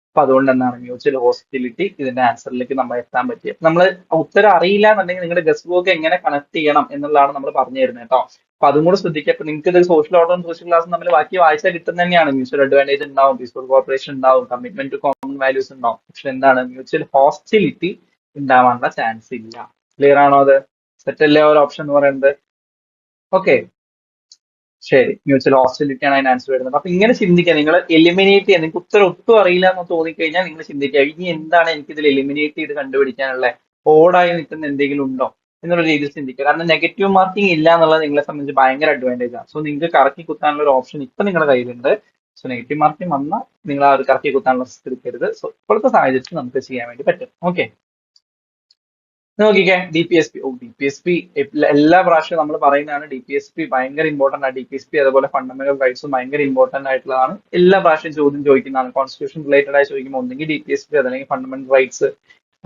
അപ്പൊ അതുകൊണ്ട് എന്താണ് മ്യൂച്വൽ ഹോസ്റ്റിലിറ്റി ഇതിന്റെ ആൻസറിലേക്ക് നമ്മൾ എത്താൻ പറ്റിയത്. നമ്മൾ ഉത്തരം അറിയില്ല എന്നുണ്ടെങ്കിൽ നിങ്ങളുടെ ഗസ് വർക്ക് എങ്ങനെ കണക്ട് ചെയ്യണം എന്നുള്ളതാണ് നമ്മൾ പറഞ്ഞു തരുന്നത് കേട്ടോ. അപ്പൊ അതും കൂടെ ശ്രദ്ധിക്കുക. അപ്പൊ നിങ്ങൾക്ക് ഇത് സോഷ്യൽ ഓർഡറും സോഷ്യൽ ക്ലാസും തമ്മിൽ ബാക്കി വായിച്ചാൽ കിട്ടുന്നത് തന്നെയാണ്. മ്യൂച്വൽ അഡ്വാൻറ്റേജ് ഉണ്ടാവും, പീസ്ഫുൾ കോർപ്പറേഷൻ ഉണ്ടാവും, കമ്മിറ്റ്മെന്റ് ടു കോമൺ വാല്യൂസ് ഉണ്ടാവും. പക്ഷെ എന്താണ് മ്യൂച്വൽ ഹോസ്റ്റിലിറ്റി ഉണ്ടാവാനുള്ള ചാൻസ് ഇല്ല. ക്ലിയർ ആണോ അത്? സെറ്റ് അല്ലേ ഒരു ഓപ്ഷൻ എന്ന് പറയുന്നത്? ഓക്കെ, ശരി. മ്യൂച്വൽ ഹോസ്റ്റിലിറ്റി ആണ് അതിന് ആൻസർ വരുന്നത്. അപ്പൊ ഇങ്ങനെ ചിന്തിക്കുക, നിങ്ങൾ എലിമിനേറ്റ് ചെയ്യാൻ നിങ്ങൾക്ക് ഉത്തരം ഒട്ടും അറിയില്ല എന്ന് തോന്നിക്കഴിഞ്ഞാൽ നിങ്ങൾ ചിന്തിക്കുക, ഇനി എന്താണ് എനിക്ക് ഇതിൽ എലിമിനേറ്റ് ചെയ്ത് കണ്ടുപിടിക്കാനുള്ള, ഓടായി നിൽക്കുന്ന എന്തെങ്കിലും ഉണ്ടോ എന്നുള്ള രീതിയിൽ ചിന്തിക്കുക. കാരണം നെഗറ്റീവ് മാർക്കിംഗ് ഇല്ല എന്നുള്ളത് നിങ്ങളെ സംബന്ധിച്ച് ഭയങ്കര അഡ്വാൻറ്റേജ് ആണ്. സോ നിങ്ങൾക്ക് കറക്കി കുത്താനുള്ള ഒരു ഓപ്ഷൻ ഇപ്പൊ നിങ്ങളുടെ കയ്യിലുണ്ട്. സോ നെഗറ്റീവ് മാർക്കിംഗ് വന്നാൽ നിങ്ങൾ ആ ഒരു കറക്കി കുത്താനുള്ള റിസ്ക് എടുക്കരുത്. സോ ഇപ്പോഴത്തെ സാഹചര്യത്തിൽ നമുക്ക് ചെയ്യാൻ വേണ്ടി പറ്റും. ഓക്കെ, നോക്കിക്കേ DPSP. DPSP എല്ലാ പ്രാവശ്യവും നമ്മൾ പറയുന്നതാണ്. DPSP ഭയങ്കര ഇമ്പോർട്ടന്റ് ആണ്. DPSP അതുപോലെ ഫണ്ടമെന്റൽ റൈറ്റ്സും ഭയങ്കര ഇമ്പോർട്ടന്റ് ആയിട്ടുള്ളതാണ്. എല്ലാ പ്രാവശ്യം ചോദ്യം ചോദിക്കുന്നതാണ്. കോൺസ്റ്റിറ്റ്യൂഷൻ റിലേറ്റഡ് ആയി ചോദിക്കുമ്പോൾ ഒന്നെങ്കിൽ DPSP അതല്ലെങ്കിൽ ഫണ്ടമെന്റൽ റൈറ്റ്സ്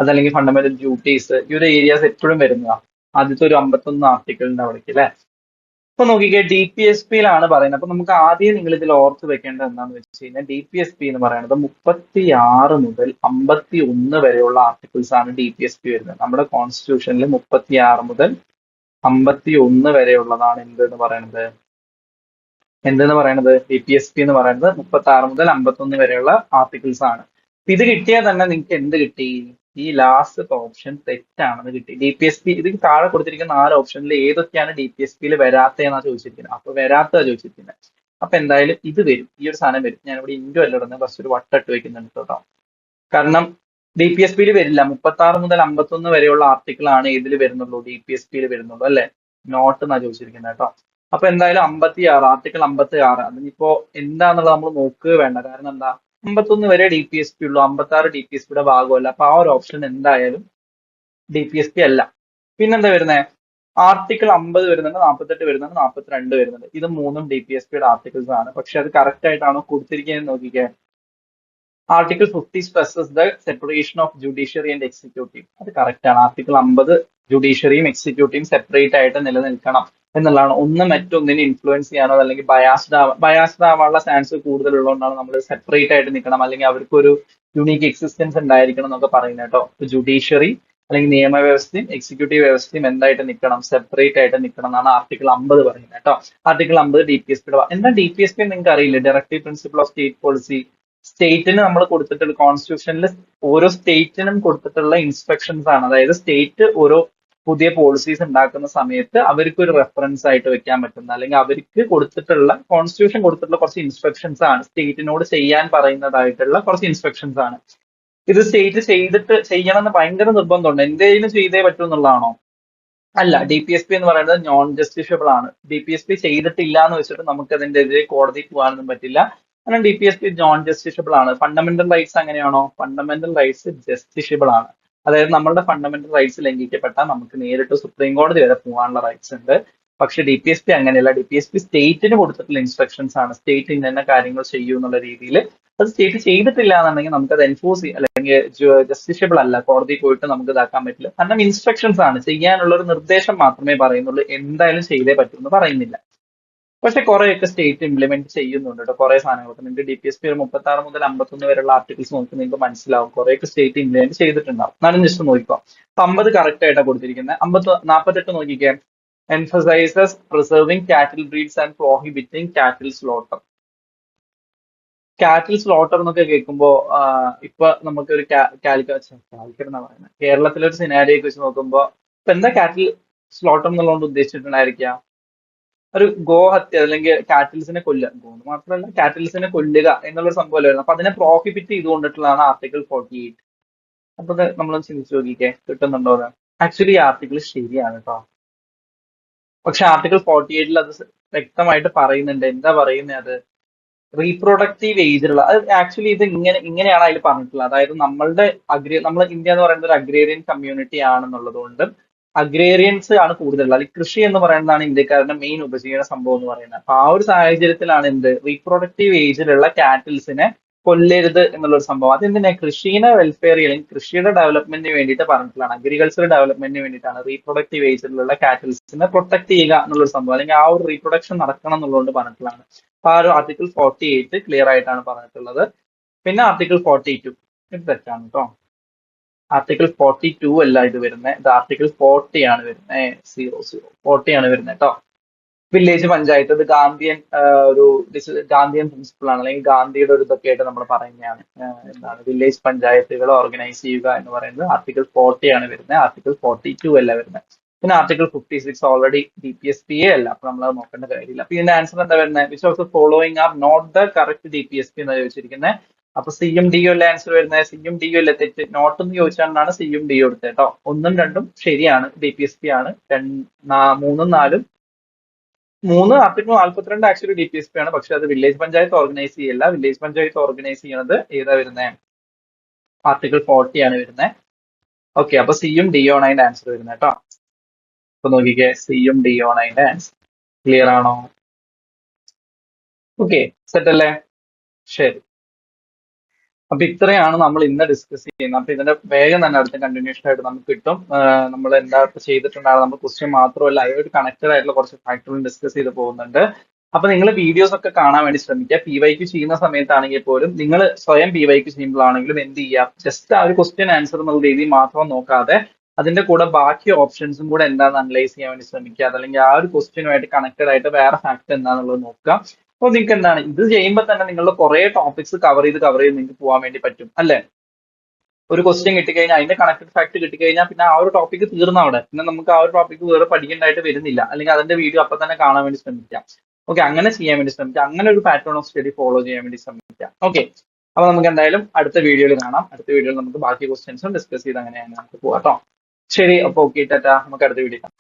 അതല്ലെങ്കിൽ ഫണ്ടമെന്റൽ ഡ്യൂട്ടീസ്, ഈ ഒരു ഏരിയാസ് എപ്പോഴും വരുന്നതാണ്. ആദ്യത്തെ ഒരു 51 ആർട്ടിക്കിളിന്റെ അവിടേക്ക് അല്ലെ. അപ്പൊ നോക്കിക്കേ DPSP-യിലാണ് പറയുന്നത്. അപ്പൊ നമുക്ക് ആദ്യം നിങ്ങൾ ഇതിൽ ഓർത്ത് വെക്കേണ്ടത് എന്താണെന്ന് വെച്ച് കഴിഞ്ഞാൽ DPSP എന്ന് പറയുന്നത് 36 മുതൽ 51 വരെയുള്ള ആർട്ടിക്കിൾസ് ആണ് DPSP വരുന്നത്. നമ്മുടെ കോൺസ്റ്റിറ്റ്യൂഷനിൽ 36 മുതൽ 51 വരെയുള്ളതാണ് എന്തെന്ന് പറയുന്നത് DPSP എന്ന് പറയുന്നത് 36 മുതൽ 51 വരെയുള്ള ആർട്ടിക്കിൾസ് ആണ്. ഇത് കിട്ടിയാൽ തന്നെ നിങ്ങൾക്ക് എന്ത് കിട്ടി? ഈ ലാസ്റ്റത്തെ ഓപ്ഷൻ തെറ്റാണെന്ന് കിട്ടി. DPSP ഇത് താഴെ കൊടുത്തിരിക്കുന്ന 4 ഓപ്ഷനിൽ ഏതൊക്കെയാണ് DPSP-യിൽ വരാത്തതെന്നാണ് ചോദിച്ചിരിക്കുന്നത്. അപ്പൊ വരാത്തതാ ചോദിച്ചിരിക്കുന്നത്. അപ്പൊ എന്തായാലും ഇത് വരും, ഈ ഒരു സാധനം വരും. ഞാനിവിടെ ഇൻഡു അല്ല ഇടുന്നത്, ഫസ്റ്റ് ഒരു വട്ടിട്ട് വെക്കുന്നുണ്ട് കേട്ടോ. കാരണം DPSP-യിൽ വരില്ല. 36 മുതൽ 51 വരെയുള്ള ആർട്ടിക്കിൾ ആണ് ഇതിൽ വരുന്നുള്ളൂ, DPSP-യിൽ വരുന്നുള്ളൂ അല്ലെ. നോട്ട് എന്നാ ചോദിച്ചിരിക്കുന്നത് കേട്ടോ. അപ്പൊ എന്തായാലും 56 ആർട്ടിക്കിൾ 56 അതിനിപ്പോ എന്താന്നുള്ളത് നമ്മൾ നോക്കുക വേണ്ട. കാരണം എന്താ, 51 വരെ DPSP ഉള്ളൂ, 56 DPSP-യുടെ ഭാഗമല്ല. അപ്പൊ ആ ഒരു ഓപ്ഷൻ എന്തായാലും DPSP അല്ല. പിന്നെന്താ വരുന്നത്? ആർട്ടിക്കിൾ 50 വരുന്നുണ്ട്, 48 വരുന്നുണ്ട്, 42 വരുന്നുണ്ട്. ഇത് മൂന്നും DPSP-യുടെ ആർട്ടിക്കിൾസ് ആണ്. പക്ഷെ അത് കറക്റ്റ് ആയിട്ടാണോ കൊടുത്തിരിക്കുന്നത് നോക്കിക്കേ. Article 50 stresses the separation of judiciary and executive. അത് കറക്റ്റ് ആണ്. ആർട്ടിക്കിൾ 50 ജുഡീഷ്യറിയും എക്സിക്യൂട്ടീവും സെപ്പറേറ്റ് ആയിട്ട് നിലനിൽക്കണം എന്നുള്ളതാണ്. ഒന്ന് മറ്റൊന്നിനെ ഇൻഫ്ലുവൻസ് ചെയ്യാനോ അല്ലെങ്കിൽ ബയാസ്ഡ് ആവാനുള്ള ചാൻസ് കൂടുതലുള്ളതുകൊണ്ടാണ് നമ്മൾ സെപ്പറേറ്റ് ആയിട്ട് നിൽക്കണം, അല്ലെങ്കിൽ അവർക്ക് ഒരു യുണീക്ക് എക്സിസ്റ്റൻസ് ഉണ്ടായിരിക്കണം എന്നൊക്കെ പറയുന്നത് കേട്ടോ. ജുഡീഷ്യറി അല്ലെങ്കിൽ നിയമവ്യവസ്ഥയും എക്സിക്യൂട്ടീവ് വ്യവസ്ഥയും എന്തായിട്ട് നിൽക്കണം? സെപ്പറേറ്റ് ആയിട്ട് നിൽക്കണം എന്നാണ് ആർട്ടിക്കിൾ 50 പറയുന്നത് കേട്ടോ. ആർട്ടിക്കിൾ 50 DPSP-യുടെ എന്താ DPSP നിങ്ങൾക്ക് അറിയില്ലേ? Directive principle of state policy. സ്റ്റേറ്റിന് നമ്മൾ കൊടുത്തിട്ടുള്ള കോൺസ്റ്റിറ്റ്യൂഷനിൽ ഓരോ സ്റ്റേറ്റിനും കൊടുത്തിട്ടുള്ള ഇൻസ്ട്രക്ഷൻസ് ആണ്. അതായത് സ്റ്റേറ്റ് ഓരോ പുതിയ പോളിസീസ് ഉണ്ടാക്കുന്ന സമയത്ത് അവർക്ക് ഒരു റെഫറൻസ് ആയിട്ട് വെക്കാൻ പറ്റുന്ന, അല്ലെങ്കിൽ അവർക്ക് കൊടുത്തിട്ടുള്ള കോൺസ്റ്റിറ്റ്യൂഷൻ കൊടുത്തിട്ടുള്ള കുറച്ച് ഇൻസ്ട്രക്ഷൻസ് ആണ്, സ്റ്റേറ്റിനോട് ചെയ്യാൻ പറയുന്നതായിട്ടുള്ള കുറച്ച് ഇൻസ്ട്രക്ഷൻസ് ആണ്. ഇത് സ്റ്റേറ്റ് ചെയ്യണം എന്ന് ഭയങ്കര നിർബന്ധമുണ്ട്, എന്തെങ്കിലും ചെയ്തേ പറ്റൂ എന്നുള്ളതാണോ? അല്ല. DPSP എന്ന് പറയുന്നത് നോൺ ജസ്റ്റിഷ്യബിൾ ആണ്. DPSP ചെയ്തിട്ടില്ല എന്ന് വെച്ചിട്ട് നമുക്ക് അതിനെതിരെ കോടതിയിൽ പോകാനൊന്നും പറ്റില്ല. കാരണം DPSP നോൺ ജസ്റ്റിഷ്യബിൾ ആണ്. ഫണ്ടമെന്റൽ റൈറ്റ്സ് അങ്ങനെയാണോ? ഫണ്ടമെന്റൽ റൈറ്റ്സ് ജസ്റ്റിഷ്യബിൾ ആണ്. അതായത് നമ്മളുടെ ഫണ്ടമെന്റൽ റൈറ്റ്സ് ലംഘിക്കപ്പെട്ടാൽ നമുക്ക് നേരിട്ട് സുപ്രീം കോടതി വരെ പോകാനുള്ള റൈറ്റ്സ് ഉണ്ട്. പക്ഷെ DPSP അങ്ങനെയല്ല. DPSP സ്റ്റേറ്റിന് കൊടുത്തിട്ടുള്ള ഇൻസ്ട്രക്ഷൻസ് ആണ്. സ്റ്റേറ്റ് ഇന്ന കാര്യങ്ങൾ ചെയ്യൂ എന്നുള്ള രീതിയിൽ. അത് സ്റ്റേറ്റ് ചെയ്തിട്ടില്ല എന്നുണ്ടെങ്കിൽ നമുക്ക് അത് എൻഫോഴ്സ് ചെയ്യാം, അല്ലെങ്കിൽ ജസ്റ്റിഷ്യബിൾ അല്ല, കോടതി പോയിട്ട് നമുക്ക് ഇതാക്കാൻ പറ്റില്ല. കാരണം ഇൻസ്ട്രക്ഷൻസ് ആണ്, ചെയ്യാനുള്ള ഒരു നിർദ്ദേശം മാത്രമേ പറയുന്നുള്ളൂ, എന്തായാലും ചെയ്തേ പറ്റുമെന്ന് പറയുന്നില്ല. പക്ഷെ കുറെയൊക്കെ സ്റ്റേറ്റ് ഇംപ്ലിമെന്റ് ചെയ്യുന്നുണ്ട് കേട്ടോ, കുറെ സാധനങ്ങളൊക്കെ. നിങ്ങൾക്ക് DPSP ഒരു 36 മുതൽ 51 വരെയുള്ള ആർട്ടിക്കിൾസ് നോക്കി നിങ്ങൾക്ക് മനസ്സിലാവും, കുറെയൊക്കെ സ്റ്റേറ്റ് ഇംപ്ലിമെന്റ് ചെയ്തിട്ടുണ്ടാവും. എന്നാലും ജസ്റ്റ് നോക്കിക്കോ. 50 കറക്റ്റ് ആയിട്ടാണ് കൊടുത്തിരിക്കുന്നത്. 48 നോക്കിക്കേ. എംഫസൈസസ് പ്രിസർവിംഗ് കാറ്റിൽ ബ്രീഡ്സ് ആൻഡ് പ്രോഹിബിറ്റിംഗ് കാറ്റിൽ സ്ലോട്ടർ. കാറ്റിൽ സ്ലോട്ടർ എന്നൊക്കെ കേൾക്കുമ്പോൾ ഇപ്പൊ നമുക്കൊരു കാലിക്കറ്റ് എന്നാ പറയുന്നത്, കേരളത്തിലെ ഒരു സിനാരിയോ ഒക്കെ വെച്ച് നോക്കുമ്പോൾ ഇപ്പൊ എന്താ കാറ്റിൽ സ്ലോട്ടർ എന്നുള്ളതുകൊണ്ട് ഉദ്ദേശിച്ചിട്ടുണ്ടായിരിക്കുക? ഒരു ഗോഹത്യ അല്ലെങ്കിൽ കാറ്റിൽസിനെ കൊല്ലുക. ഗോ മാത്രമല്ല, കാറ്റിൽസിനെ കൊല്ലുക എന്നുള്ളൊരു സംഭവമായിരുന്നു. അപ്പൊ അതിനെ പ്രോഹിബിറ്റ് ചെയ്തുകൊണ്ടിട്ടുള്ളതാണ് ആർട്ടിക്കിൾ 48. അപ്പൊ ഇത് നമ്മളൊന്ന് ചിന്തിച്ചു നോക്കിക്കേ, കിട്ടുന്നുണ്ടോ അത്? ആക്ച്വലി ഈ ആർട്ടിക്കിൾ ശരിയാണ് കേട്ടോ. പക്ഷെ ആർട്ടിക്കിൾ 48 അത് വ്യക്തമായിട്ട് പറയുന്നുണ്ട്. എന്താ പറയുന്നത്? അത് റീപ്രൊഡക്റ്റീവ് ഏജിലുള്ള, അത് ആക്ച്വലി ഇത് ഇങ്ങനെയാണ് അതിൽ പറഞ്ഞിട്ടുള്ളത്. അതായത് നമ്മൾ ഇന്ത്യ എന്ന് പറയുന്നത് ഒരു അഗ്രേറിയൻ കമ്മ്യൂണിറ്റി ആണെന്നുള്ളത് കൊണ്ട് അഗ്രേറിയൻസ് ആണ് കൂടുതലുള്ളത്. അല്ലെങ്കിൽ കൃഷി എന്ന് പറയുന്നതാണ് ഇന്ത്യക്കാരുടെ മെയിൻ ഉപജീവന സംഭവം എന്ന് പറയുന്നത്. അപ്പൊ ആ ഒരു സാഹചര്യത്തിലാണ് റീപ്രൊഡക്റ്റീവ് ഏജിലുള്ള കാറ്റിൽസിനെ കൊല്ലരുത് എന്നുള്ളൊരു സംഭവം. അതെന്തിനാ? കൃഷിനെ വെൽഫെയർ അല്ലെങ്കിൽ കൃഷിയുടെ ഡെവലപ്മെന്റിന് വേണ്ടിയിട്ട് പറഞ്ഞിട്ടുള്ളതാണ്. അഗ്രികൾച്ചർ ഡെവലപ്മെന്റിന് വേണ്ടിയിട്ടാണ് റീപ്രൊഡക്റ്റീവ് ഏജിലുള്ള കാറ്റിൽസിനെ പ്രൊട്ടക്ട് ചെയ്യുക എന്നുള്ളൊരു സംഭവം, അല്ലെങ്കിൽ ആ ഒരു റീപ്രൊഡക്ഷൻ നടക്കണം എന്നുള്ളതുകൊണ്ട് പറഞ്ഞിട്ടുള്ളതാണ്. അപ്പൊ ആ ഒരു ആർട്ടിക്കിൾ 48 ക്ലിയർ ആയിട്ടാണ് പറഞ്ഞിട്ടുള്ളത്. പിന്നെ ആർട്ടിക്കിൾ 42 ഇത് തെറ്റാണ് കേട്ടോ. ആർട്ടിക്കിൾ 42 അല്ല ഇത് വരുന്നത്, ഇത് ആർട്ടിക്കിൾ 40 ആണ് വരുന്നത്. 40 ആണ് വരുന്നത് കേട്ടോ. വില്ലേജ് പഞ്ചായത്ത്, ഇത് ഗാന്ധിയൻ പ്രിൻസിപ്പിൾ ആണ്, അല്ലെങ്കിൽ ഗാന്ധിയുടെ ഒരു ഇതൊക്കെ ആയിട്ട് നമ്മൾ പറയുന്നതാണ്. എന്താണ് വില്ലേജ് പഞ്ചായത്തുകൾ ഓർഗനൈസ് ചെയ്യുക എന്ന് പറയുന്നത് ആർട്ടിക്കിൾ 40 ആണ് വരുന്നത്, ആർട്ടിക്കിൾ 42 അല്ല വരുന്നത്. പിന്നെ ആർട്ടിക്കിൾ 56 ഓൾറെഡി DPSP അല്ല, അപ്പൊ നമ്മൾ അത് നോക്കേണ്ട കാര്യമില്ല. അപ്പൊ ഇതിന്റെ ആൻസർ എന്താ വരുന്നത്? Which of the following are not the correct DPSP എന്നാണ് ചോദിച്ചിരിക്കുന്നത്. അപ്പൊ സിയും ഡിയും അല്ല ആൻസർ വരുന്നത്. സിയും ഡിയും അല്ല തെറ്റ്. നോട്ട് എന്ന് ചോദിച്ചാലാണ് സിയും ഡിയും എടുത്തത് കേട്ടോ. 1ഉം 2ഉം ശരിയാണ്, DPSP ആണ്. 3ഉം 4ഉം 3 ആർട്ടിക്കിൾ 42 ആക്ച്വലി DPSP ആണ്. പക്ഷെ അത് വില്ലേജ് പഞ്ചായത്ത് ഓർഗനൈസ് ചെയ്യല്ല. വില്ലേജ് പഞ്ചായത്ത് ഓർഗനൈസ് ചെയ്യുന്നത് ഏതാ വരുന്നത്? ആർട്ടിക്കിൾ 40 ആണ് വരുന്നത്. ഓക്കെ, അപ്പൊ സിയും ഡി ആണ് അതിന്റെ ആൻസർ വരുന്നത് കേട്ടോ. അപ്പൊ നോക്കിക്കേ, സിയും ഡി ആണ് അതിന്റെ ആൻസർ. ക്ലിയർ ആണോ? ഓക്കെ, സെറ്റ് അല്ലേ? ശരി. അപ്പൊ ഇത്രയാണ് നമ്മൾ ഇന്ന് ഡിസ്കസ് ചെയ്യുന്നത്. അപ്പൊ ഇതിന്റെ വേഗം തന്നെ അടുത്ത കണ്ടിന്യൂഷൻ ആയിട്ട് നമുക്ക് കിട്ടും. നമ്മൾ എന്താ ചെയ്തിട്ടുണ്ടാകും, നമ്മൾ ക്വസ്റ്റ്യൻ മാത്രമല്ല അതുമായിട്ട് കണക്റ്റഡ് ആയിട്ടുള്ള കുറച്ച് ഫാക്ടറുകൾ ഡിസ്കസ് ചെയ്ത് പോകുന്നുണ്ട്. അപ്പൊ നിങ്ങൾ വീഡിയോസ് ഒക്കെ കാണാൻ വേണ്ടി ശ്രമിക്കുക. PYQ ചെയ്യുന്ന സമയത്താണെങ്കിൽ പോലും നിങ്ങൾ സ്വയം PYQ ചെയ്യുമ്പോഴാണെങ്കിലും എന്ത് ചെയ്യുക, ജസ്റ്റ് ആ ഒരു ക്വസ്റ്റ്യൻ ആൻസർ എന്നുള്ള രീതിയിൽ മാത്രം നോക്കാതെ അതിന്റെ കൂടെ ബാക്കി ഓപ്ഷൻസും കൂടെ എന്താണെന്ന് അനലൈസ് ചെയ്യാൻ വേണ്ടി ശ്രമിക്കുക. അതല്ലെങ്കിൽ ആ ഒരു ക്വസ്റ്റ്യനുമായിട്ട് കണക്റ്റഡ് ആയിട്ട് വേറെ ഫാക്ടർ എന്താണെന്നുള്ളത് നോക്കുക. അപ്പോൾ നിങ്ങൾക്ക് എന്താണ് ഇത് ചെയ്യുമ്പോൾ തന്നെ നിങ്ങളുടെ കുറെ ടോപ്പിക്സ് കവർ ചെയ്ത് നിങ്ങൾക്ക് പോകാൻ വേണ്ടി പറ്റും അല്ലെ? ഒരു ക്വസ്റ്റ്യൻ കിട്ടിക്കഴിഞ്ഞാൽ അതിന്റെ കണക്റ്റഡ് ഫാക്ട് കിട്ടിക്കഴിഞ്ഞാൽ പിന്നെ ആ ഒരു ടോപ്പിക്ക് തീർന്ന അവിടെ, പിന്നെ നമുക്ക് ആ ഒരു ടോപ്പിക്ക് വേറെ പഠിക്കേണ്ടതായിട്ട് വരുന്നില്ല. അല്ലെങ്കിൽ അതിന്റെ വീഡിയോ അപ്പൊ തന്നെ കാണാൻ വേണ്ടി ശ്രമിക്കാം. ഓക്കെ, അങ്ങനെ ചെയ്യാൻ വേണ്ടി ശ്രമിക്കാം. അങ്ങനെ ഒരു പാറ്റേൺ ഓഫ് സ്റ്റഡി ഫോളോ ചെയ്യാൻ വേണ്ടി ശ്രമിക്കാം. ഓക്കെ, അപ്പൊ നമുക്ക് എന്തായാലും അടുത്ത വീഡിയോയിൽ കാണാം. അടുത്ത വീഡിയോയിൽ നമുക്ക് ബാക്കി ക്വസ്റ്റ്യൻസും ഡിസ്കസ് ചെയ്ത് അങ്ങനെയാണ് നമുക്ക് പോകാം കേട്ടോ. ശരി, അപ്പൊ ഓക്കെ ടാറ്റാ, നമുക്ക് അടുത്ത വീഡിയോ കാണാം.